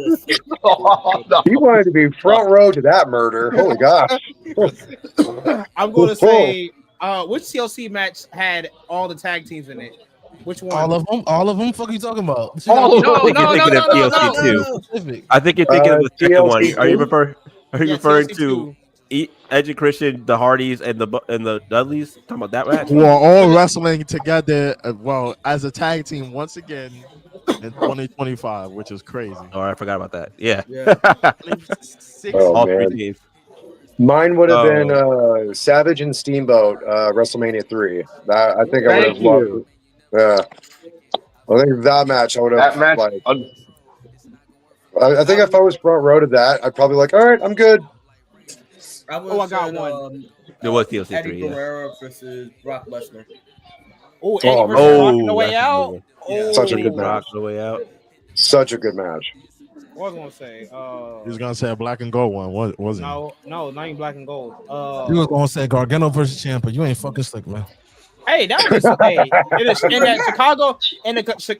wanted to be front row to that murder. Holy gosh. I'm going to say, which TLC match had all the tag teams in it? Which one? All of them. All of them. Fuck you talking about? No. I think you're thinking of the second one. TLC Are you referring TLC to Edge and Christian, the Hardys, and the Dudleys? Talking about that match? Who are all wrestling together, as a tag team once again in 2025, which is crazy. Oh, I forgot about that. Yeah. Oh, all man. 3 teams. Mine would have been Savage and Steamboat, WrestleMania 3. That I think I would have loved it. Yeah. I think that match I would have. That match. Like, I think if I was front row to that, I'd probably like, all right, I'm good. I got one. It was TLC Eddie 3. Yeah. Guerrero versus Brock Lesnar. Oh, Eddie versus Rock the Way Out. Such a good match. Rock the way out. Such a good match. What was I gonna say? He was gonna say a black and gold one. What was it? No, not even black and gold. You was gonna say Gargano versus Ciampa. You ain't fucking slick, man. Hey, that was just, hey, in that Chicago,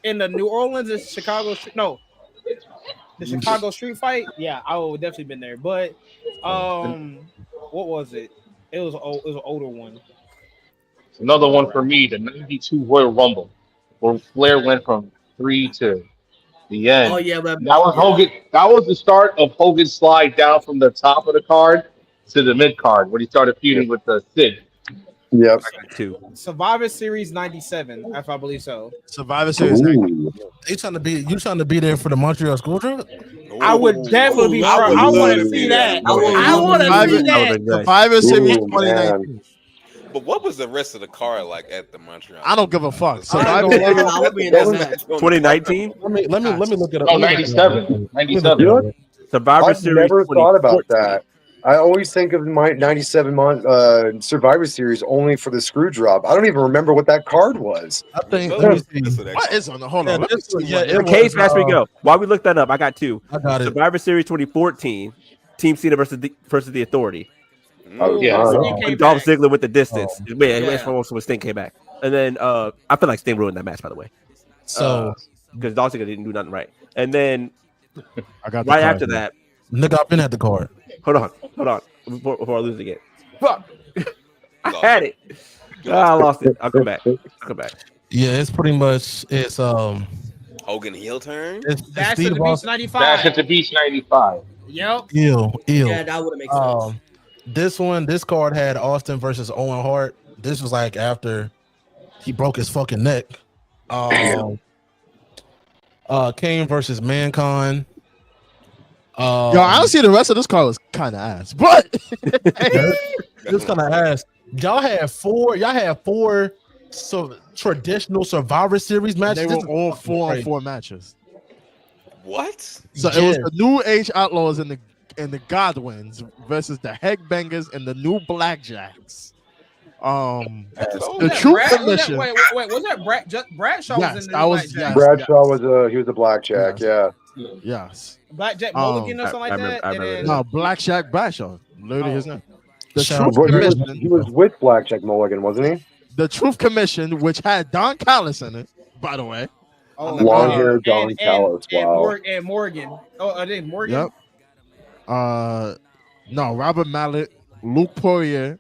in the New Orleans and Chicago, the Chicago street fight. Yeah, I would definitely been there. But what was it? It was an older one. Another one for me, the '92 Royal Rumble, where Flair went from 3 to the end. Oh yeah, but That was Hogan. That was the start of Hogan's slide down from the top of the card to the mid card when he started feuding with the Sid. Yep. Survivor Series '97, if I believe so. Survivor Series. You trying to be there for the Montreal School Trip? I would definitely be. I want to see that. I want to see that. Survivor Series 2019. But what was the rest of the card like at the Montreal? I don't give a fuck. I would be in that match. 2019? Let me look it up. Oh, 97. 97. Survivor I've Series. never thought about 2014. that. I always think of my 97 Survivor Series only for the screw drop. I don't even remember what that card was. I think. Let Let me me see. What is on the hold on? Let me see. it Case was, match we go. While we look that up, I got 2. I got it. Survivor Series 2014, Team Cena versus the Authority. Oh, Yeah. When Dolph Ziggler with the distance. When Sting came back. And then I feel like Sting ruined that match, by the way. So Because Dolph Ziggler didn't do nothing right. And then I got right after that, nigga, I've been at the card. hold on. Before I lose it again. Fuck. I had it. I lost it. I'll come back. Yeah, it's pretty much Hogan heel turn. It's Dash to Steve the Beach Austin. '95. Dash at the Beach '95. Yep. Ill. Yeah, that would make sense. This card had Austin versus Owen Hart. This was like after he broke his fucking neck. Kane versus Mankind. Yo, honestly, the rest of this card was kind of ass, but this kind of ass. Y'all had four traditional Survivor Series matches. they were all 4-on-4 matches. What? So it was the New Age Outlaws and the Godwins versus the Headbangers and the New Blackjacks. The True Commission. Wait, was that Bradshaw? Yes, was in the that was Blackjack? Bradshaw was he was a blackjack. Yes. Yeah. Yes. Blackjack Mulligan or something like that. I remember No, Blackjack Bradshaw. Literally his name. The Shout Truth out. Commission. He was with Blackjack Mulligan, wasn't he? The Truth Commission, which had Don Callis in it, by the way. Long hair Don Callis. Wow. And Morgan. Oh, I think Morgan. Yep. No, Robert Mallet, Luke Poirier,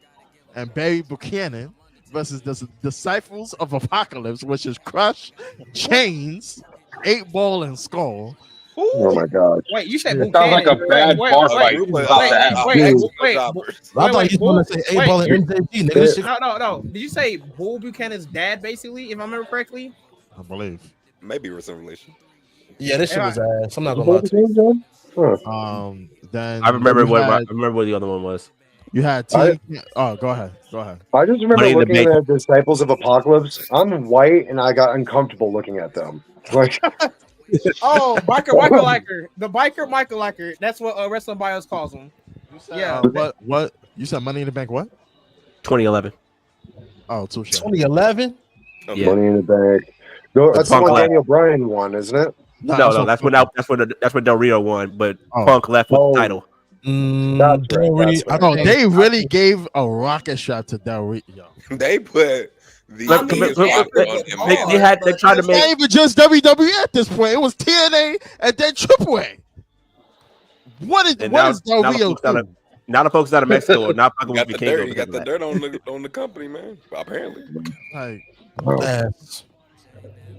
and Barry Buchanan versus the Disciples of Apocalypse, which is Crush, Chains, 8-Ball, and Skull. Oh my God! Wait, you said It sounds like a bad bar fight. Wait. I thought you were going to say 8-Ball and MJG, nigga. No. Did you say Bull Buchanan's dad, basically, if I remember correctly? I believe. Maybe with some relation. Yeah, this shit was ass. I'm not gonna lie to you. Then I remember what the other one was. You had team. Go ahead. I just remember Money in the looking at Bank. the Disciples of Apocalypse. I'm white and I got uncomfortable looking at them. Like Biker Michael Liker. The biker Michael Liker. That's what Wrestling Bios calls him. Yeah. What? You said Money in the Bank? What? 2011. Oh, too short. 2011. Yeah. Money in the Bank. No, that's the Punk one left. Daniel Bryan won, isn't it? No, that's when Del Rio won, but Punk left with the title. They really gave a rocket shot to Del Rio. They put the they tried to make. It's not even just WWE at this point. It was TNA and then AAA. What is Del Rio do? Now the folks out of Mexico are not fucking got with the Vikingo. dirt. You got the dirt on the company, man. Apparently. Like,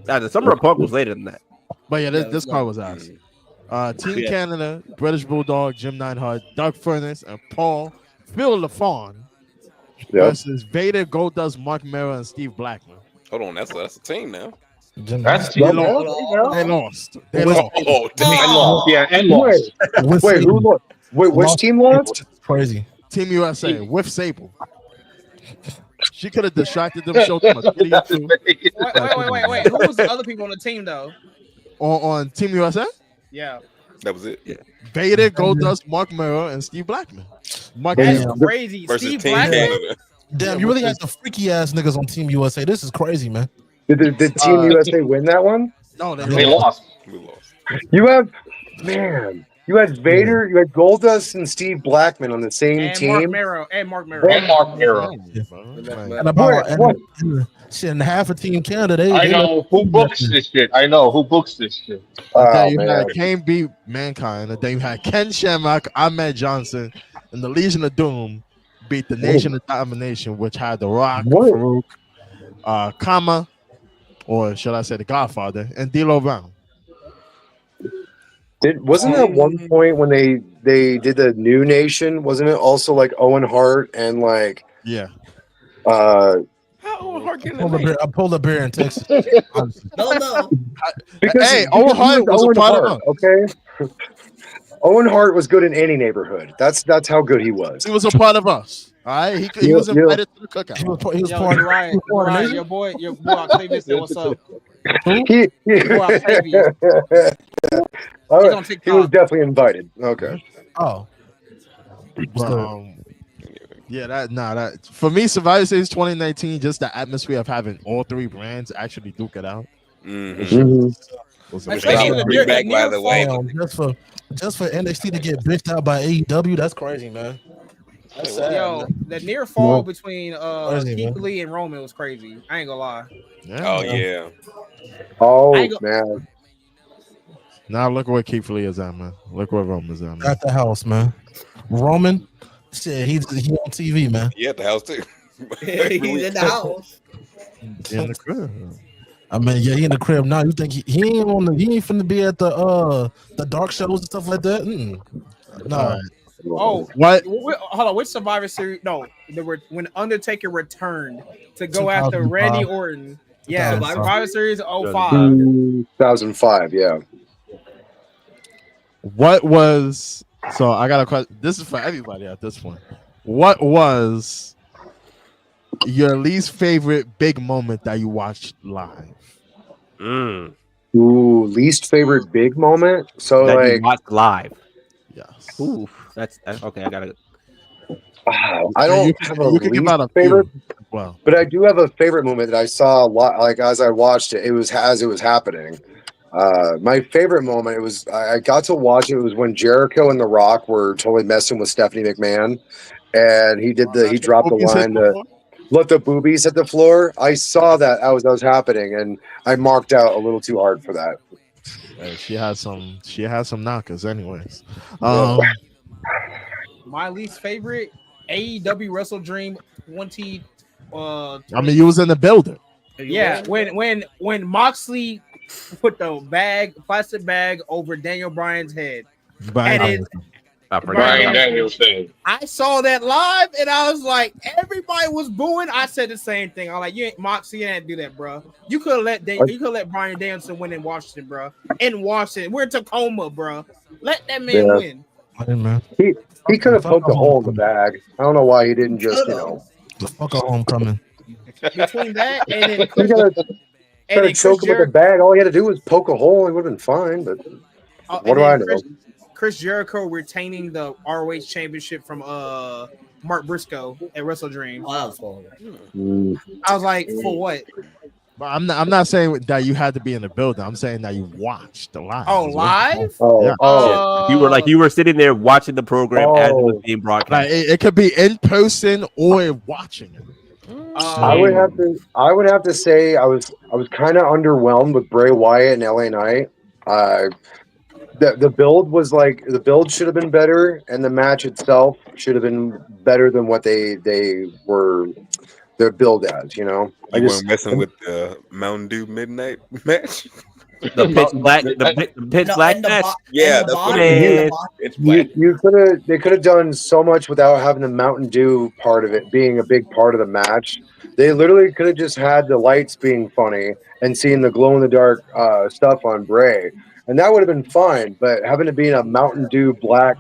the Summer of Punk was later than that. But yeah, this card was ours. Team Canada, British Bulldog, Jim Neidhart, Doug Furness, and Phil LaFawn versus Vader, Goldust, Mark Mero, and Steve Blackman. Hold on, that's a team now. They lost. They lost. Oh, damn. Yeah, and lost. Wait, who lost? Wait, which team lost? Crazy. Team USA with Sable. She could have distracted them, showed them a video too. Wait. Who was the other people on the team though? On Team USA? Yeah. That was it. Yeah. Vader, Goldust, Mark Mero, and Steve Blackman. That's crazy. Versus Steve Team Blackman. Canada. Damn, you really had the freaky ass niggas on Team USA. This is crazy, man. Did Team USA win that one? No, they lost. We lost. You had Vader, you had Goldust and Steve Blackman on the same team. And Mark Mero. And about and half of Team Canada. I know who books this shit. Then you had Kane beat Mankind. And then you had Ken Shamrock, Ahmed Johnson, and the Legion of Doom beat the Nation of Domination, which had The Rock, Farouk, Kama, or should I say The Godfather, and D'Lo Brown. Wasn't that one point when they did the New Nation? Wasn't it also like Owen Hart and like How Owen Hart getting I pulled a beer in Texas. No. Because Owen Hart was a part of it. Okay. Owen Hart was good in any neighborhood. That's how good he was. He was a part of us. All right, he was invited to the cookout. He was Yo, part of Ryan, your boy Octavius said, "What's up?" All right. He was definitely invited. Okay. Oh. Yeah, that for me, Survivor Series 2019, just the atmosphere of having all three brands actually duke it out. Bring back, by the way. Just for NXT to get bitched out by AEW, that's crazy, man. That's sad, Yo, man. the near fall between Keith Lee and Roman was crazy. I ain't gonna lie. Oh yeah. Oh man. Now look where Keith Lee is at, man. Look where Roman's at, man. At the house, man. Roman, shit, he on TV, man. He at the house too. He's in the house. In the crib. I mean, yeah, he in the crib now. You think he ain't finna be at the dark shows and stuff like that? No. Oh, what? Hold on. Which Survivor Series? No, when Undertaker returned to go after Randy Orton. Yeah, Survivor Series 05. 2005, yeah. What was so? I got a question. This is for everybody at this point. What was your least favorite big moment that you watched live? Ooh, least favorite big moment. So that like you watched live. Yes. Ooh, that's okay. I got it. I don't have a least favorite. Well, but I do have a favorite moment that I saw a lot. Like as I watched it, it was as it was happening. My favorite moment, I got to watch it. It was when Jericho and The Rock were totally messing with Stephanie McMahon, and he dropped the line to let the boobies hit the floor. I saw that as that was happening, and I marked out a little too hard for that. She has some knockers, anyways. My least favorite AEW Wrestle Dream 20. I mean, you was in the building. Yeah, when Moxley put the plastic bag over Daniel Bryan's head. Brian Daniels thing. I saw that live and I was like, everybody was booing. I said the same thing. I'm like, you ain't Moxley, you didn't do that, bro. You could have let Brian Danielson win in Washington, bro. In Washington, we're in Tacoma, bro. Let that man win. Man. He could have poked a hole in the bag. I don't know why he didn't just the fuck a homecoming. Between that and Try to choke him with a bag. All he had to do was poke a hole. He would have been fine. But what do I know? Chris Jericho retaining the ROH championship from Mark Briscoe at Wrestle Dream. Oh, that was fun. I was like, for what? But I'm not saying that you had to be in the building. I'm saying that you watched the live. Oh, live? Yeah. You were sitting there watching the program as it was being broadcast. Like, it could be in person or watching it. I would have to say I was kind of underwhelmed with Bray Wyatt and LA Knight. The build should have been better, and the match itself should have been better than what they were their build as. You know, You weren't messing with the Mountain Dew Midnight match. The pitch black match. Yeah, that's what it is. It's black. They could have done so much without having the Mountain Dew part of it being a big part of the match. They literally could have just had the lights being funny and seeing the glow in the dark stuff on Bray, and that would have been fine. But having it being a Mountain Dew black,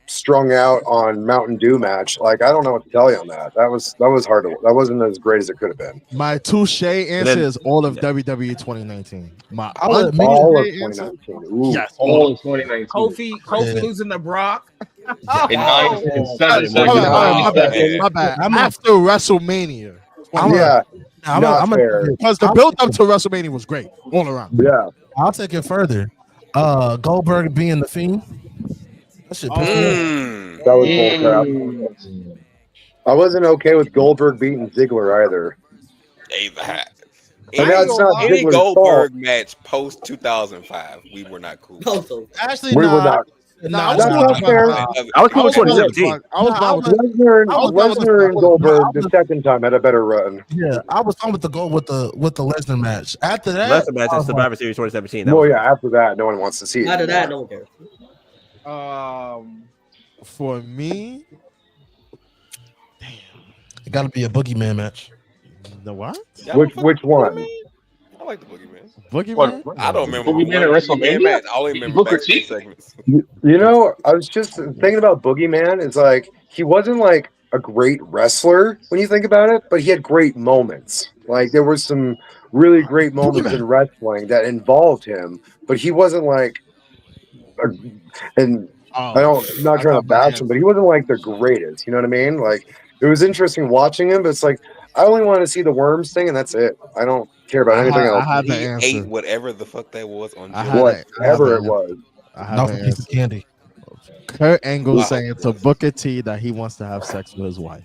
strung out on Mountain Dew match, like I don't know what to tell you on that. That was hard. That wasn't as great as it could have been. My touche answer is all of WWE 2019. All of 2019. Ooh. Yes, all of 2019. Kofi losing the Brock. In 7 seconds. My bad. I'm after WrestleMania. Not fair. Because the build up to WrestleMania was great all around. Yeah, I'll take it further. Goldberg being the Fiend. That shit pissed me off. That was bullcrap. I wasn't okay with Goldberg beating Ziggler either. Any Goldberg match post 2005, we were not cool. Actually, we were not. That's not fair. I was cool with 2017. Lesnar and Goldberg the second time had a better run. Yeah, I was talking with the goal with the Lesnar match. After that, Lesnar match is Survivor Series 2017. After that, no one wants to see it. After that, no one cares. For me, it got to be a boogeyman match. The what? Which one? I like the Boogeyman. Boogeyman? I don't remember. Boogeyman at WrestleMania? Match. I only remember Booker T segments. You know, I was just thinking about Boogeyman. It's like he wasn't like a great wrestler when you think about it, but he had great moments. Like there were some really great moments in wrestling that involved him, but he wasn't like. I'm not trying to bash him, but he wasn't like the greatest. You know what I mean? Like it was interesting watching him, but it's like I only wanted to see the worms thing, and that's it. I don't care about anything else. He ate whatever the fuck that was on whatever it was. I have an piece of candy. Kurt Angle saying to Booker T that he wants to have sex with his wife.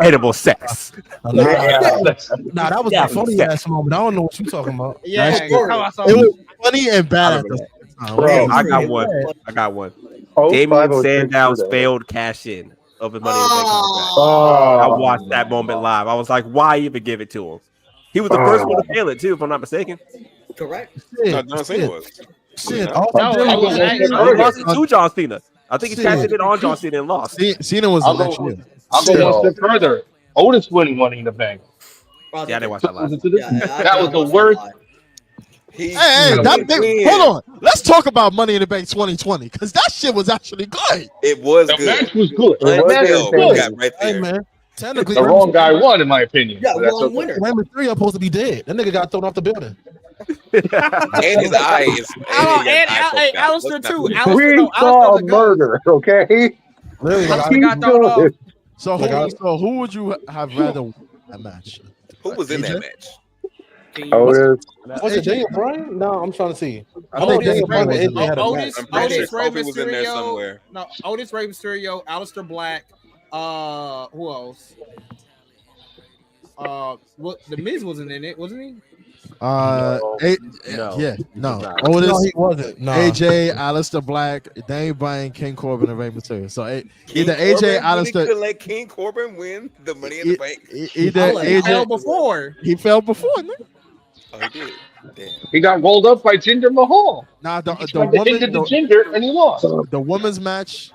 Edible sex. That was a funny ass moment. I don't know what you're talking about. Yeah, it was funny and bad at the same time. Bro, I got one. Damien Sandow's failed cash in of his money. I watched that moment live. I was like, why even give it to him? He was the first one to fail it too, if I'm not mistaken. Correct. John Cena was. Shit, He lost to John Cena. I think he cashed it in on John Cena and lost. Cena was the next year. I'll go one step further. Otis winning Money in the Bank. Yeah, I didn't watch that live. That was the worst. Hold on. Let's talk about Money in the Bank 2020 because that shit was actually good. It was the good. Match was good. The match was good. Right there. Hey, man. Technically, the wrong guy won, in my opinion. Yeah, wrong winner. Raymond 3 are supposed to be dead. That nigga got thrown off the building. And his eye is. And Alistair too. We saw a murder, okay? Alistair got thrown off. So who would you have rather win that match? Who was in that match? Was it Daniel Bryan? No, I'm trying to see. I Otis, think Daniel Bryan and AJ had a match. Otis, Rey was in there somewhere. Mysterio. No, Otis, Rey Mysterio, Alistair Black. Who else? The Miz wasn't in it, wasn't he? No. No, Otis, he wasn't. No. AJ, Alistair Black, Daniel Bryan, King Corbin, and Rey Mysterio. So either AJ, Alistair. Could let King Corbin win the Money in the Bank. Either AJ fell before. He fell before. Man. Oh, he did. Damn. He got rolled up by Jinder Mahal. Nah, the Jinder, and he lost. The women's match.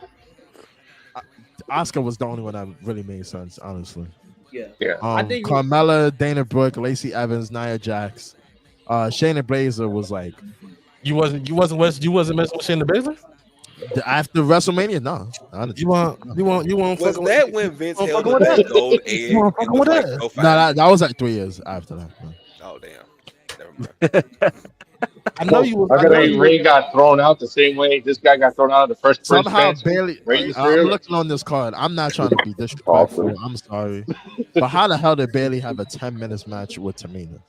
Oscar was the only one that really made sense, honestly. Yeah. I think Carmella, Dana Brooke, Lacey Evans, Nia Jax, Shayna Baszler was like, you wasn't messing with Shayna Baszler? After WrestleMania, no. You want? Was that when Vince held up that gold egg? You want fucking with that? No, that was like 3 years after that. Oh damn. Never mind. I know you. Ray got thrown out the same way this guy got thrown out of the first Somehow Prince Bailey. Ray's I'm career. looking on this card. I'm not trying to be disrespectful. I'm sorry, but how the hell did Bailey have a 10 minutes match with Tamina?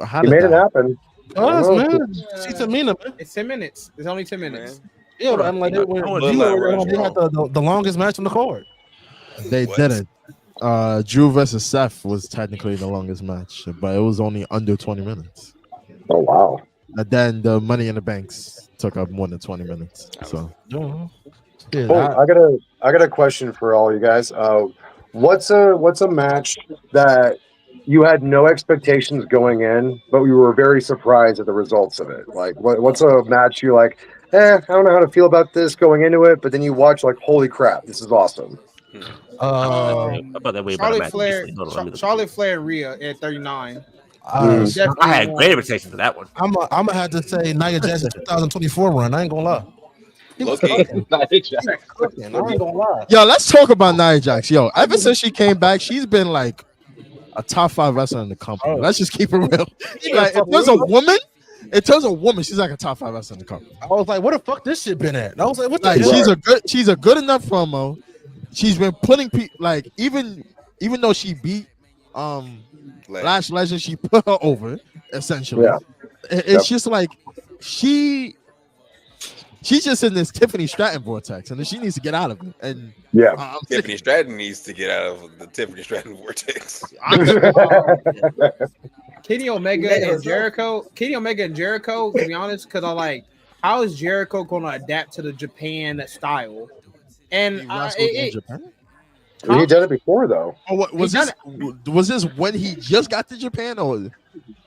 How He did made that? it happen. Oh, man. She's Tamina, man. It's 10 minutes. It's only 10 minutes. Yeah, but I'm like, they had the longest match on the card. They didn't. Drew versus Seth was technically the longest match, but it was only under 20 minutes. Oh wow! And then the Money in the Banks took up more than 20 minutes. So, I got a question for all you guys. What's a match that you had no expectations going in, but you were very surprised at the results of it? Like, what's a match you're like, I don't know how to feel about this going into it, but then you watch like, holy crap, this is awesome. Charlotte Flair and Rhea at 39. I had great expectations for that one. I'm gonna have to say Nia Jax's 2024 run. I ain't gonna lie. He was cooking. I ain't gonna lie. Yo, let's talk about Nia Jax. Yo, ever since she came back, she's been like a top 5 wrestler in the company. Let's just keep it real. Like, if there's a woman, she's like a top 5 wrestler in the company. I was like, where the fuck this shit been at? I was like, what the hell? She's a good enough promo. She's been putting people like even though she beat Lash Legend, she put her over essentially. Yeah. It's just like she's just in this Tiffany Stratton vortex, and then she needs to get out of it. And Tiffany Stratton needs to get out of the Tiffany Stratton vortex. Kenny Omega and Jericho. To be honest, because I like, how is Jericho going to adapt to the Japan style? And in Japan? He did it before, though. Oh, was this when he just got to Japan, or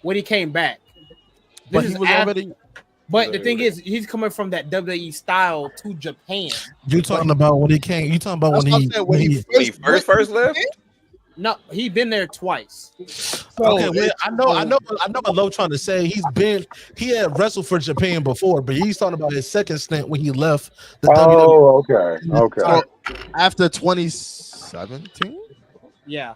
when he came back? But he was already. But the thing is, he's coming from that WWE style to Japan. You talking about when he came? You talking about when he first left? No, he been there twice. Okay, well, I know what Lo trying to say. He had wrestled for Japan before, but he's talking about his second stint when he left the WWE. Okay. So, after 2017? Yeah.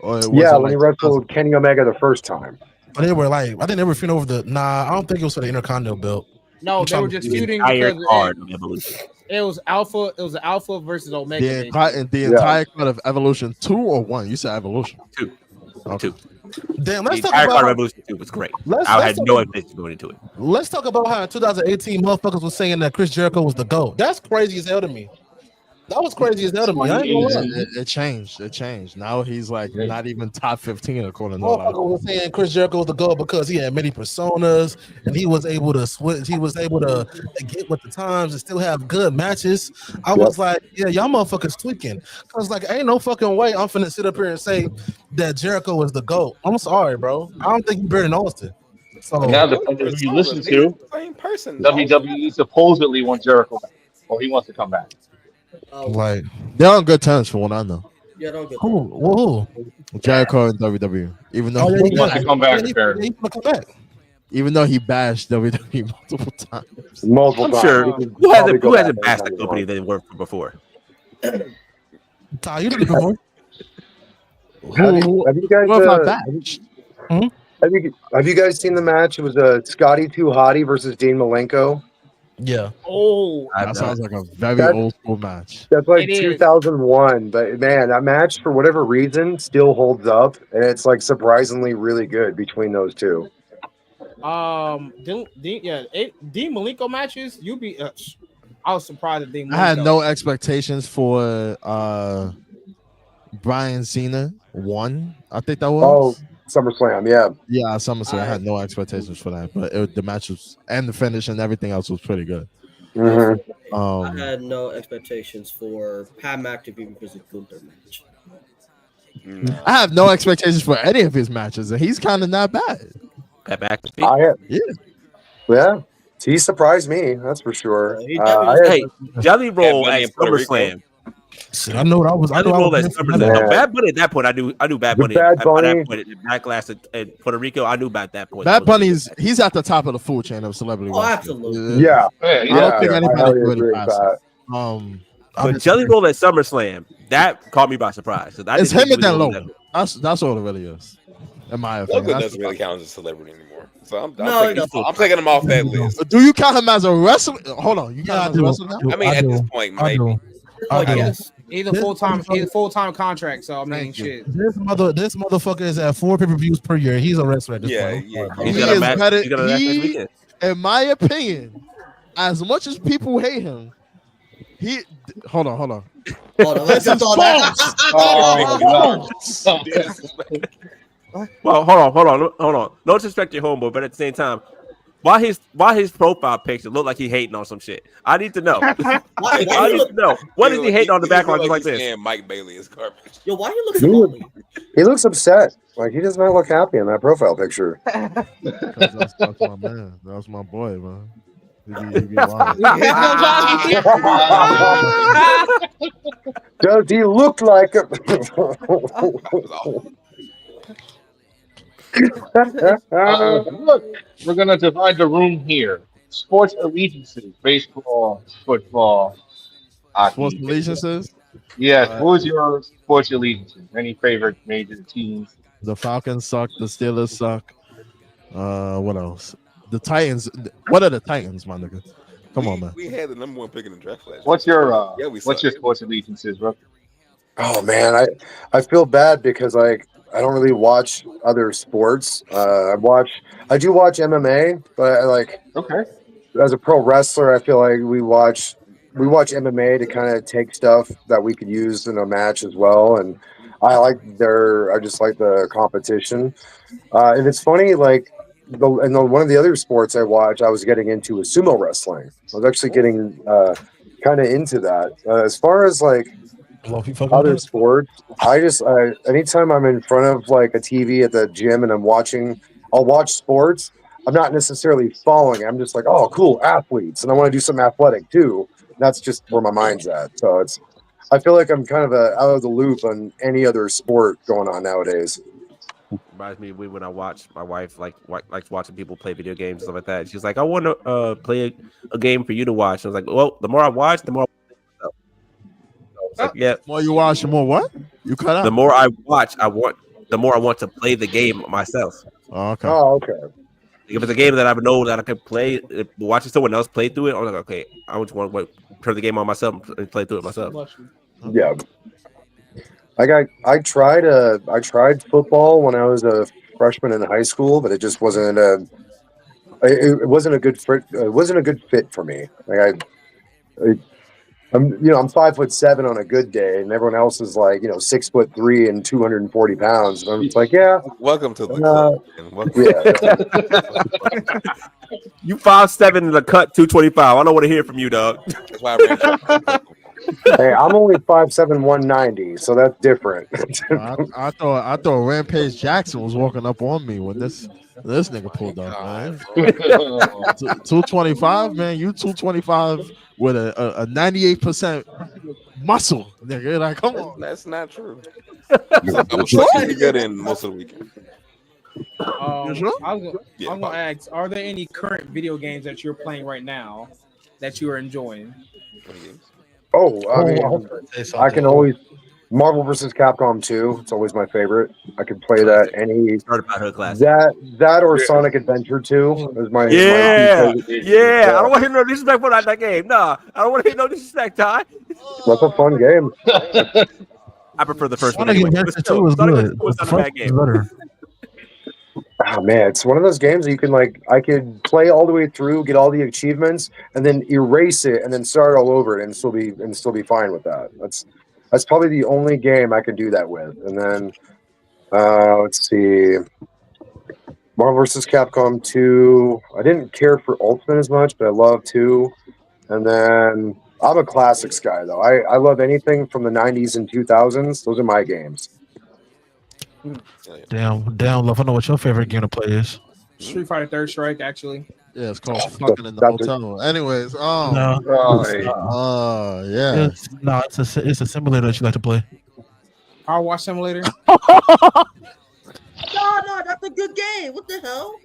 When he wrestled Kenny Omega the first time. They were like, I think they were feuding over I don't think it was for the Intercontinental belt. No, they were just feuding because it was Alpha. It was Alpha versus Omega. The entire card of Evolution 2 or 1? You said Evolution 2. Okay. 2. Damn, let's talk about about Evolution 2 was great. I had no expectations going into it. Let's talk about how in 2018 motherfuckers was saying that Chris Jericho was the GOAT. That's crazy as hell to me. That was crazy as hell to me. I ain't gonna lie. It changed. Now he's like not even top 15 according to motherfucker was saying Chris Jericho was the GOAT because he had many personas and he was able to switch. He was able to get with the times and still have good matches. I was like, yeah, y'all motherfuckers tweaking. I was like, ain't no fucking way I'm finna sit up here and say that Jericho was the GOAT. I'm sorry, bro. I don't think he's better than Austin. So now, depending if you listen to same person, WWE supposedly wants Jericho back, or he wants to come back. Like they're on good terms for what I know. Yeah, don't get Who? Jericho and WWE. Even though he wants to come back, even though he bashed WWE multiple times. I'm sure who hasn't bashed the company they worked for before? Ty, you did it before. Have you guys seen the match? It was Scotty 2 Hottie versus Dean Malenko. Yeah. Oh, that sounds like a very old school match. That's like 2001, but man, that match for whatever reason still holds up, and it's like surprisingly really good between those two. Dean Malenko matches. I was surprised at Dean Malenko. I had no expectations for Brian Cena 1. I think that was. Oh, SummerSlam, yeah, SummerSlam. I had no expectations for that, but the match was and the finish and everything else was pretty good. Mm-hmm. I had no expectations for Pat McAfee versus Gunther match. I have no expectations for any of his matches, and he's kind of not bad. Pat McAfee, yeah, he surprised me. That's for sure. Jelly Roll at SummerSlam See, I know what I was. I Jelly know I Roll was. at SummerSlam. No, Bad Bunny at that point. I knew Bad Bunny. Bad By Bunny. that point, Backlash at Puerto Rico. I knew about that point. Bad Bunny's he's at the top of the food chain of celebrity. Oh, wrestling. absolutely. Yeah. I don't think anybody can really agree pass with that. it. But Jelly Roll at SummerSlam, that caught me by surprise. It's him and then Logan. That's all it really is. In my opinion, Logan doesn't really count as a celebrity anymore. So I'm taking him off that list. Do you count him as a wrestler? Hold on, you count him as a wrestler now? I mean, at this point, maybe. Yes. He's a full-time contract. So I mean, shit. This motherfucker is at 4 pay-per-views per year. He's a wrestler at this point. He's got a match. He's got a match next He, weekend. in my opinion, as much as people hate him, he hold on. Hold on, let's This is just all that. Well, hold on. No disrespect your homeboy, but at the same time, why his profile picture look like he hating on some shit? I need to know. I need to know. What is he hating on the background just like this? And Mike Bailey is garbage. Yo, why you look so lonely? He looks upset. Like he does not look happy in that profile picture. That's my man. That's my boy, man. He be wild. Does he look like a Look, we're gonna divide the room here. Sports allegiances: baseball, football, hockey. Sports allegiances? Yes. Who's your sports allegiances? Any favorite major teams? The Falcons suck. The Steelers suck. What else? The Titans. What are the Titans, my nigga? Come on, man. We had the number 1 pick in the draft last year. What's your what's your sports allegiances, bro? Oh man, I feel bad because like I don't really watch other sports. I do watch MMA, but okay. As a pro wrestler, I feel like we watch MMA to kind of take stuff that we could use in a match as well. And I just like the competition. And it's funny, like one of the other sports I watch, I was getting into was sumo wrestling. I was actually getting kind of into that. As far as like other sports, anytime I'm in front of like a TV at the gym and I'll watch sports. I'm not necessarily following. I'm just like, oh, cool, athletes, and I want to do something athletic too. That's just where my mind's at. So I feel like I'm kind of out of the loop on any other sport going on nowadays. Reminds me of when I watch my wife likes watching people play video games and stuff like that. She's like, I want to play a game for you to watch. I was like, well, the more I watch, the more. Yeah. The more you watch, the more what? You cut out. The more I watch, the more I want to play the game myself. Oh, okay. Oh, okay. If it's a game that I know that I can play, watching someone else play through it, I'm like, okay, I just want to turn the game on myself and play through it myself. Yeah. I tried football when I was a freshman in high school, but it just wasn't a good fit. It wasn't a good fit for me. Like I'm 5'7" on a good day, and everyone else is like 6'3" and 240 pounds. And I'm just like, yeah. Welcome to the club. You 5'7" in the cut 225. I don't want to hear from you, dog. That's why I Hey, I'm only 5'7", 190, so that's different. I thought Rampage Jackson was walking up on me when this nigga pulled up, man. 225, man. You 225 with a 98% muscle, nigga. Like, come on. That's not true. I'm pretty good in most of the weekend. I'm gonna ask: are there any current video games that you're playing right now that you are enjoying? Oh, I can always Marvel vs. Capcom 2. It's always my favorite. I can play that that or Sonic Adventure 2 is my I don't want to hear no disrespect for that game. Nah, I don't want to hear no disrespect, Ty. That's a fun game. I prefer the first Sonic one. Adventure 2 was good. It's not a bad game. Oh man, it's one of those games that you can I could play all the way through, get all the achievements, and then erase it, and then start all over, and still be fine with that. That's probably the only game I can do that with. And then let's see, Marvel vs. Capcom 2. I didn't care for Ultimate as much, but I love 2. And then I'm a classics guy though. I love anything from the 90s and 2000s. Those are my games. Damn, love. I know what your favorite game to play is. Street Fighter Third Strike, actually. Yeah, it's called fucking in the hotel. Anyways, No. yeah. It's a simulator that you like to play. I'll watch Simulator. No, that's a good game. What the hell?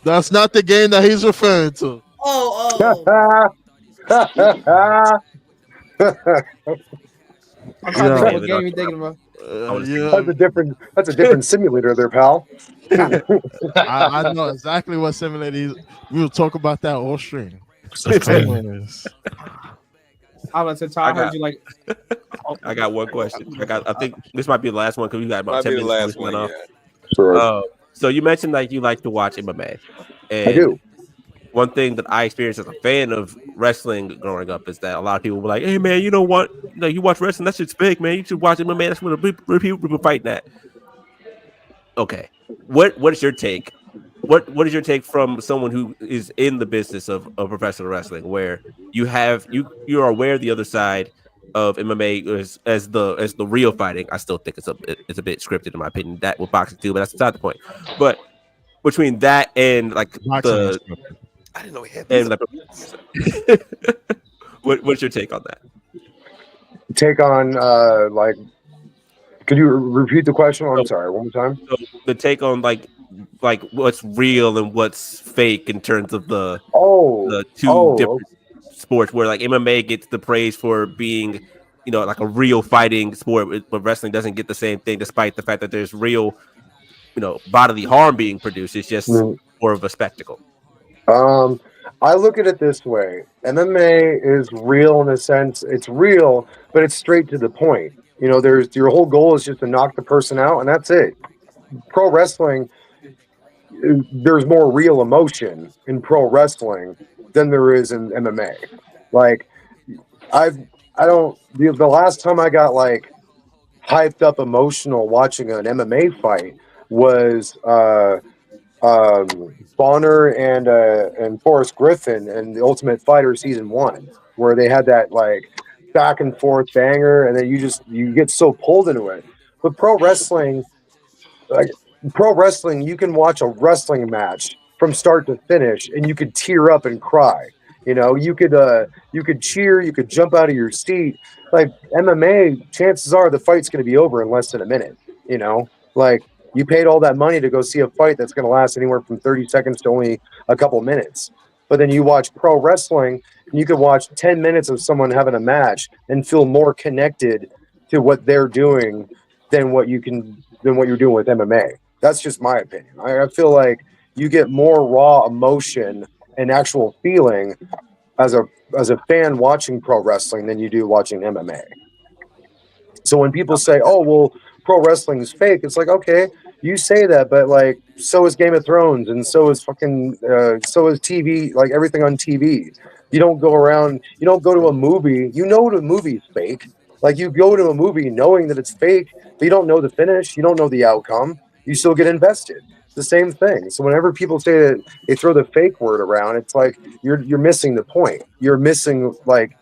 That's not the game that he's referring to. Oh. I'm trying to think what game you thinking about. That's a different simulator there, pal. I know exactly what simulator we will talk about that all stream. I was Todd, heard you like. I got one question. I think this might be the last one because we got about Might 10 be the minutes. last one. Off. Yeah. Sure. So you mentioned like you like to watch MMA. And I do. One thing that I experienced as a fan of wrestling growing up is that a lot of people were like, "Hey man, you know what? You watch wrestling, that shit's fake, man. You should watch MMA. That's what people fighting at." Okay, what is your take? What is your take from someone who is in the business of professional wrestling, where you are aware of the other side of MMA as the real fighting? I still think it's a bit scripted in my opinion. That with boxing too, but that's beside the point. But between that and like I didn't know he had these. What's your take on that? Take on like, could you repeat the question? I'm sorry, one more time. So the take on like what's real and what's fake in terms of the two different sports, where like MMA gets the praise for being, like a real fighting sport, but wrestling doesn't get the same thing, despite the fact that there's real, bodily harm being produced. It's just more of a spectacle. I look at it this way. MMA is real in the sense it's real, but it's straight to the point. There's your whole goal is just to knock the person out, and that's it. Pro wrestling, there's more real emotion in pro wrestling than there is in MMA. Like, the last time I got like hyped up emotional watching an MMA fight was Bonner and Forrest Griffin and the Ultimate Fighter Season 1, where they had that like back and forth banger, and then you get so pulled into it. But pro wrestling, you can watch a wrestling match from start to finish, and you could tear up and cry. You could cheer, you could jump out of your seat. Like MMA, chances are the fight's going to be over in less than a minute. Like, you paid all that money to go see a fight that's going to last anywhere from 30 seconds to only a couple minutes. But then you watch pro wrestling, and you could watch 10 minutes of someone having a match and feel more connected to what they're doing than what you're doing with MMA. That's just my opinion. I feel like you get more raw emotion and actual feeling as a fan watching pro wrestling than you do watching MMA. So when people say, "Oh, well, pro wrestling is fake," it's like, okay, you say that, but like, so is Game of Thrones, and so is so is TV, like everything on TV. You don't go to a movie, the movie's fake. Like, you go to a movie knowing that it's fake, but you don't know the finish, you don't know the outcome, you still get invested. It's the same thing. So whenever people say that they throw the fake word around, it's like you're missing the point. You're missing, like,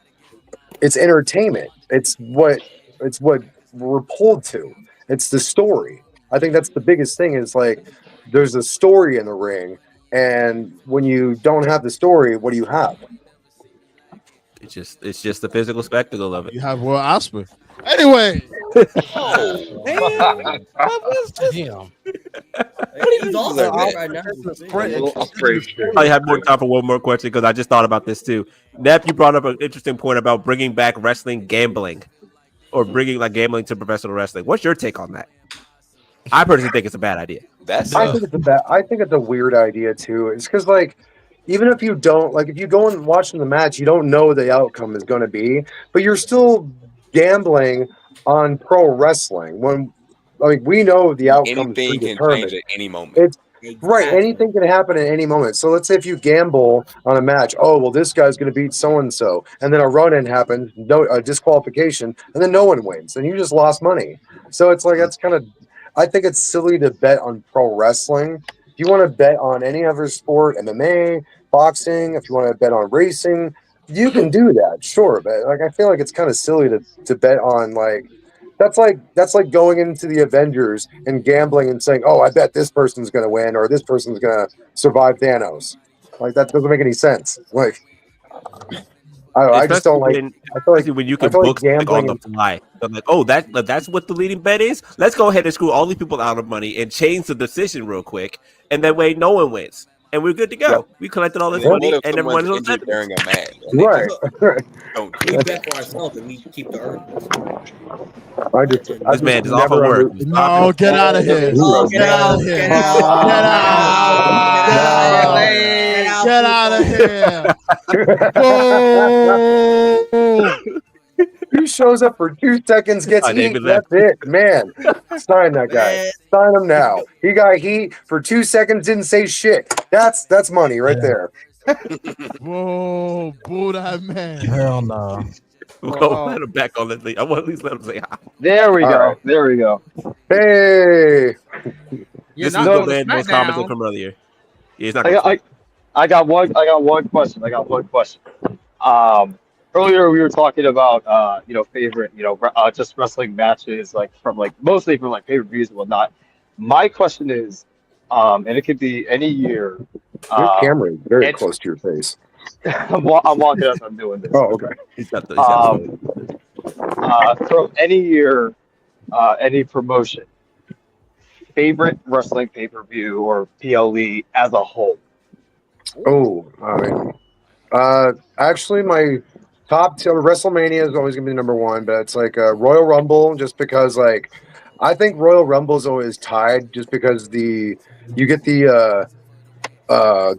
it's entertainment. It's what we're pulled to. It's the story. I think that's the biggest thing, is like, there's a story in the ring, and when you don't have the story, what do you have? It's just the physical spectacle of it. You have Will Ospreay. Anyway. I have more time for one more question, because I just thought about this too. Nep, you brought up an interesting point about bringing back wrestling gambling, or bringing like gambling to professional wrestling. What's your take on that? I personally think it's a bad idea. I think it's a weird idea too. It's because, like, even if you don't, like, if you go and watching the match, you don't know the outcome is going to be, but you're still gambling on pro wrestling when, like, we know the outcome Anything is can predetermined. change at any moment. Right, anything can happen at any moment. So let's say if you gamble on a match, oh, well, this guy's going to beat so-and-so, and then a run-in happens, a disqualification, and then no one wins, and you just lost money. So it's like, that's kind of, I think it's silly to bet on pro wrestling. If you want to bet on any other sport, MMA, boxing, if you want to bet on racing, you can do that, sure. But like, I feel like it's kind of silly to bet on, like, That's like going into the Avengers and gambling and saying, "Oh, I bet this person's going to win or this person's going to survive Thanos." Like that doesn't make any sense. Like I just don't like. Especially when you can book something on the fly. I'm like, oh, that's what the leading bet is. Let's go ahead and screw all these people out of money and change the decision real quick, and that way no one wins, and we're good to go. Yep. We collected all this money, and everyone's injured during a match. Right. We bet for ourselves and we keep the earnings. This man is off of work. No, get out of here. Get out of here. Get out of here. Who shows up for 2 seconds, gets heat, that's it. Man, sign that guy. Sign him now. He got heat for 2 seconds, didn't say shit. That's money right there. Whoa, boo that man. Hell no. Well, let him back on the thing. I want at least let him say hi. There we go. Right. There we go. Hey. This is the man most commenting from earlier. Yeah, he's not I got one question. Earlier we were talking about favorite, just wrestling matches, like mostly from like pay-per-views and whatnot. My question is, and it could be any year. Your camera is very close to your face. I'm walking as I'm doing this. Oh, okay. From any year, any promotion, favorite wrestling pay-per-view or PLE as a whole. Oh, I mean, actually, my top two, WrestleMania is always gonna be number one, but it's like Royal Rumble, just because like I think Royal Rumble is always tied, just because you get the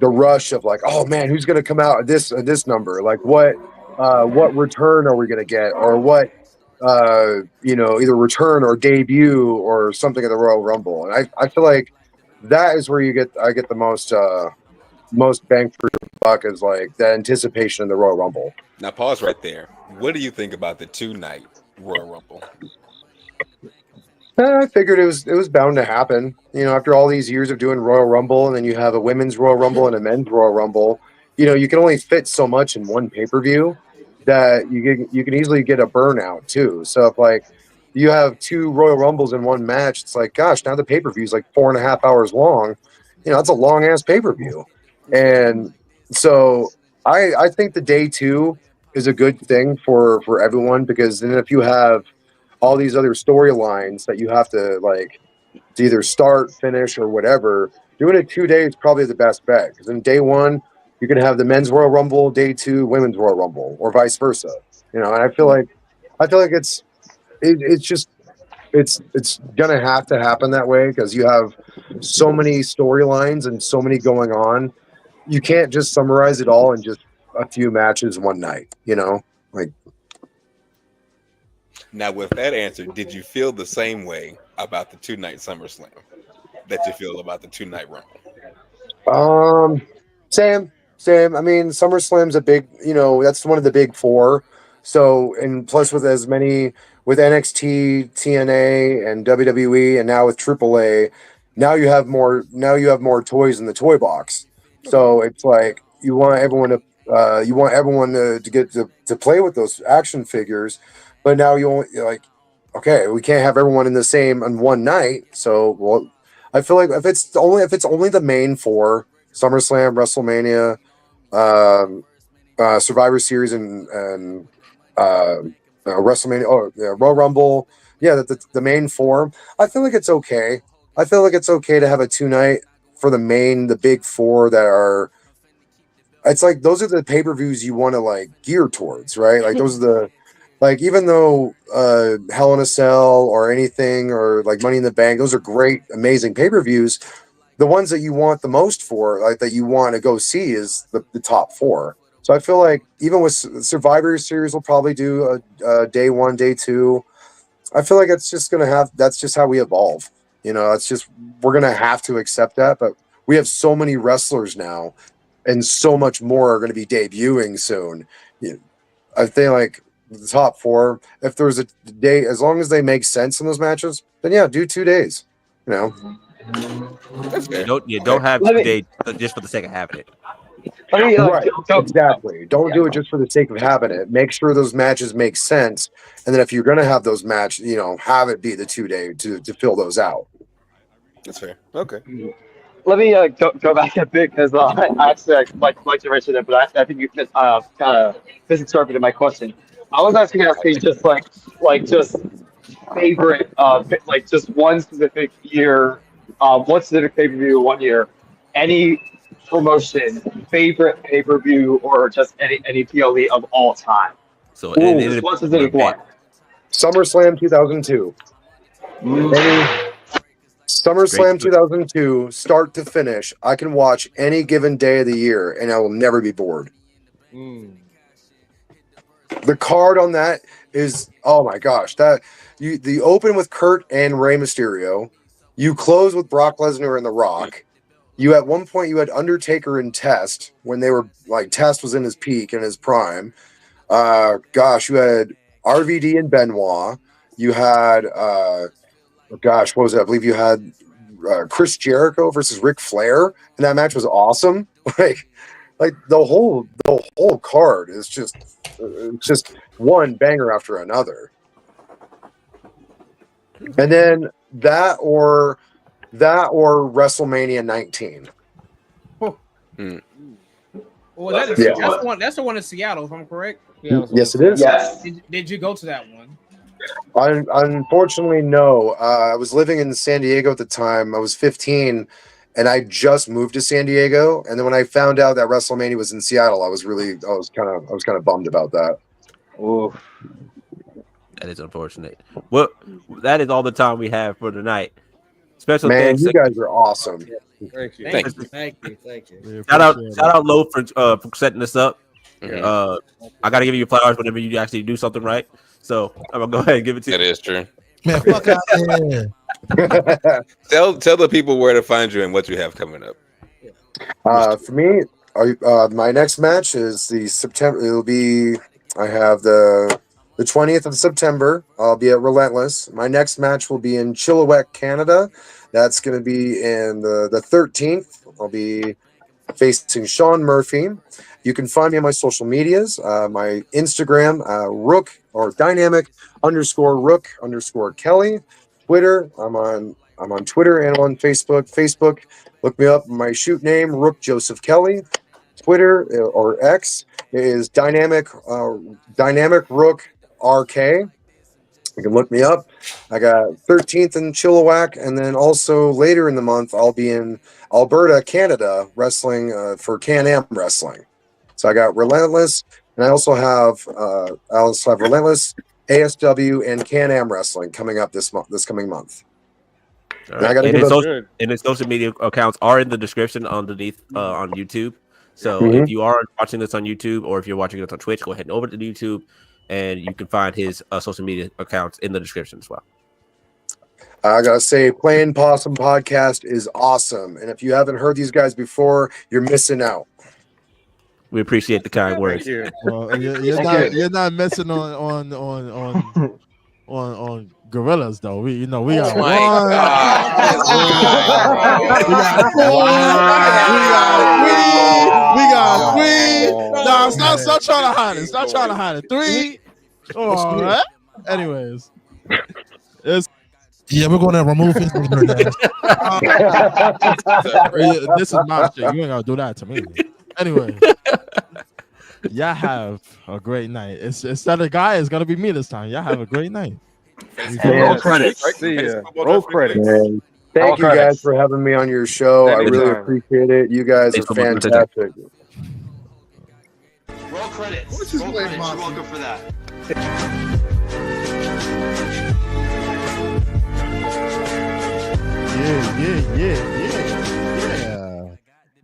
rush of like, oh man, who's gonna come out at this number? Like what return are we gonna get, or what either return or debut or something at the Royal Rumble, and I feel like that is where I get the most bang for your buck is like the anticipation in the Royal Rumble. Now pause right there. What do you think about the 2-night Royal Rumble? I figured it was bound to happen. After all these years of doing Royal Rumble, and then you have a women's Royal Rumble and a men's Royal Rumble, you can only fit so much in one pay-per-view that you can easily get a burnout too. So if like you have 2 Royal Rumbles in one match, it's like, gosh, now the pay-per-view is like 4.5 hours long. That's a long ass pay-per-view. And so I think the day 2 is a good thing for everyone, because then if you have all these other storylines that you have to like to either start, finish, or whatever, doing it 2 days is probably the best bet, because in day 1 you can have the men's Royal Rumble, day 2 women's Royal Rumble, or vice versa. And I feel like it's gonna have to happen that way, because you have so many storylines and so many going on. You can't just summarize it all in just a few matches one night, like. Now, with that answer, did you feel the same way about the 2-night SummerSlam that you feel about the 2-night Rumble? Same. I mean, SummerSlam's a big, that's one of the big 4. So, and plus with as many with NXT, TNA, and WWE, and now with AAA, now you have more toys in the toy box. So it's like you want everyone to get to play with those action figures, but now you're like, okay, we can't have everyone in the same on one night. So, well, I feel like if it's only the main 4, SummerSlam, WrestleMania, Survivor Series, and WrestleMania, Royal Rumble, the main 4, I feel like it's okay. I feel like it's okay to have a 2-night for the big 4 that are. It's like those are the pay-per-views you want to like gear towards, right? Like those are the, like, even though Hell in a Cell or anything, or like Money in the Bank, those are great, amazing pay-per-views. The ones that you want the most for, like that you want to go see, is the top 4. So I feel like even with Survivor Series, we'll probably do a day 1, day 2. I feel like that's just how we evolve. It's just, we're gonna have to accept that. But we have so many wrestlers now, and so much more are going to be debuting soon. I think like the top 4, if there's a day, as long as they make sense in those matches, then yeah, do 2 days. You don't have 2 days just for the sake of having it. Right, exactly. Don't do it just for the sake of having it. Make sure those matches make sense, and then if you're going to have those matches, have it be the 2-day to fill those out. That's fair. Okay. Let me go back a bit because I actually like to mention it, but I think you kind of misinterpreted my question. I was asking just just favorite like just one specific year, one specific pay-per-view 1 year, any promotion, favorite pay-per-view, or just any PLE of all time. So just one specific one. SummerSlam 2002. SummerSlam 2002, start to finish. I can watch any given day of the year, and I will never be bored. The card on that is, oh my gosh, the open with Kurt and Rey Mysterio, you close with Brock Lesnar and The Rock. You at one point you had Undertaker and Test when they were like Test was in his peak and his prime. You had RVD and Benoit. You had what was it? I believe you had Chris Jericho versus Ric Flair, and that match was awesome. Like the whole card is just one banger after another. And then that or WrestleMania 19. Well, that's the one in Seattle, if I'm correct. Yes, it is. Yes. Did you go to that one? Unfortunately, no. I was living in San Diego at the time. I was 15, and I just moved to San Diego. And then when I found out that WrestleMania was in Seattle, I was kind of bummed about that. Oh, that is unfortunate. Well, that is all the time we have for tonight. Special Man, thanks. you guys are awesome. Thank you. Thank you. Shout out Lo for setting this up. I gotta give you flowers whenever you actually do something right. So I'm gonna go ahead and give it to you. That is true. Man, fuck out here. Tell the people where to find you and what you have coming up. For me, my next match is the September. I have the 20th of September. I'll be at Relentless. My next match will be in Chilliwack, Canada. That's going to be in the 13th. I'll be facing Sean Murphy. You can find me on my social medias. My Instagram, Rook or Dynamic_Rook_ Kelly. Twitter, I'm on Twitter and on Facebook. Facebook, look me up. My shoot name, Rook Joseph Kelly. Twitter or X is Dynamic Rook RK. You can look me up. I got 13th in Chilliwack, and then also later in the month I'll be in Alberta, Canada, wrestling for Can-Am Wrestling. So I got Relentless, and I also have Relentless, ASW, and Can-Am Wrestling coming up this coming month. Right. And his social media accounts are in the description underneath on YouTube. So if you are watching this on YouTube or if you're watching it on Twitch, go ahead and over to YouTube, and you can find his social media accounts in the description as well. I gotta say, Playin Possum podcast is awesome, and if you haven't heard these guys before, you're missing out. We appreciate the kind words. Well, you're not missing on gorillas though. We got one. We got three. No, stop trying to hide it. Stop trying to hide it. 3. All right. Anyways, we're going to remove his This is my shit. You ain't gonna do that to me. Anyway, y'all have a great night. Instead of guy, it's gonna be me this time. Y'all have a great night. Roll credits. See ya. Roll credits. Man, thank you guys for having me on your show. I really appreciate it. You guys are fantastic. Roll credits. Roll credits. You're welcome for that.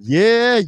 Yeah.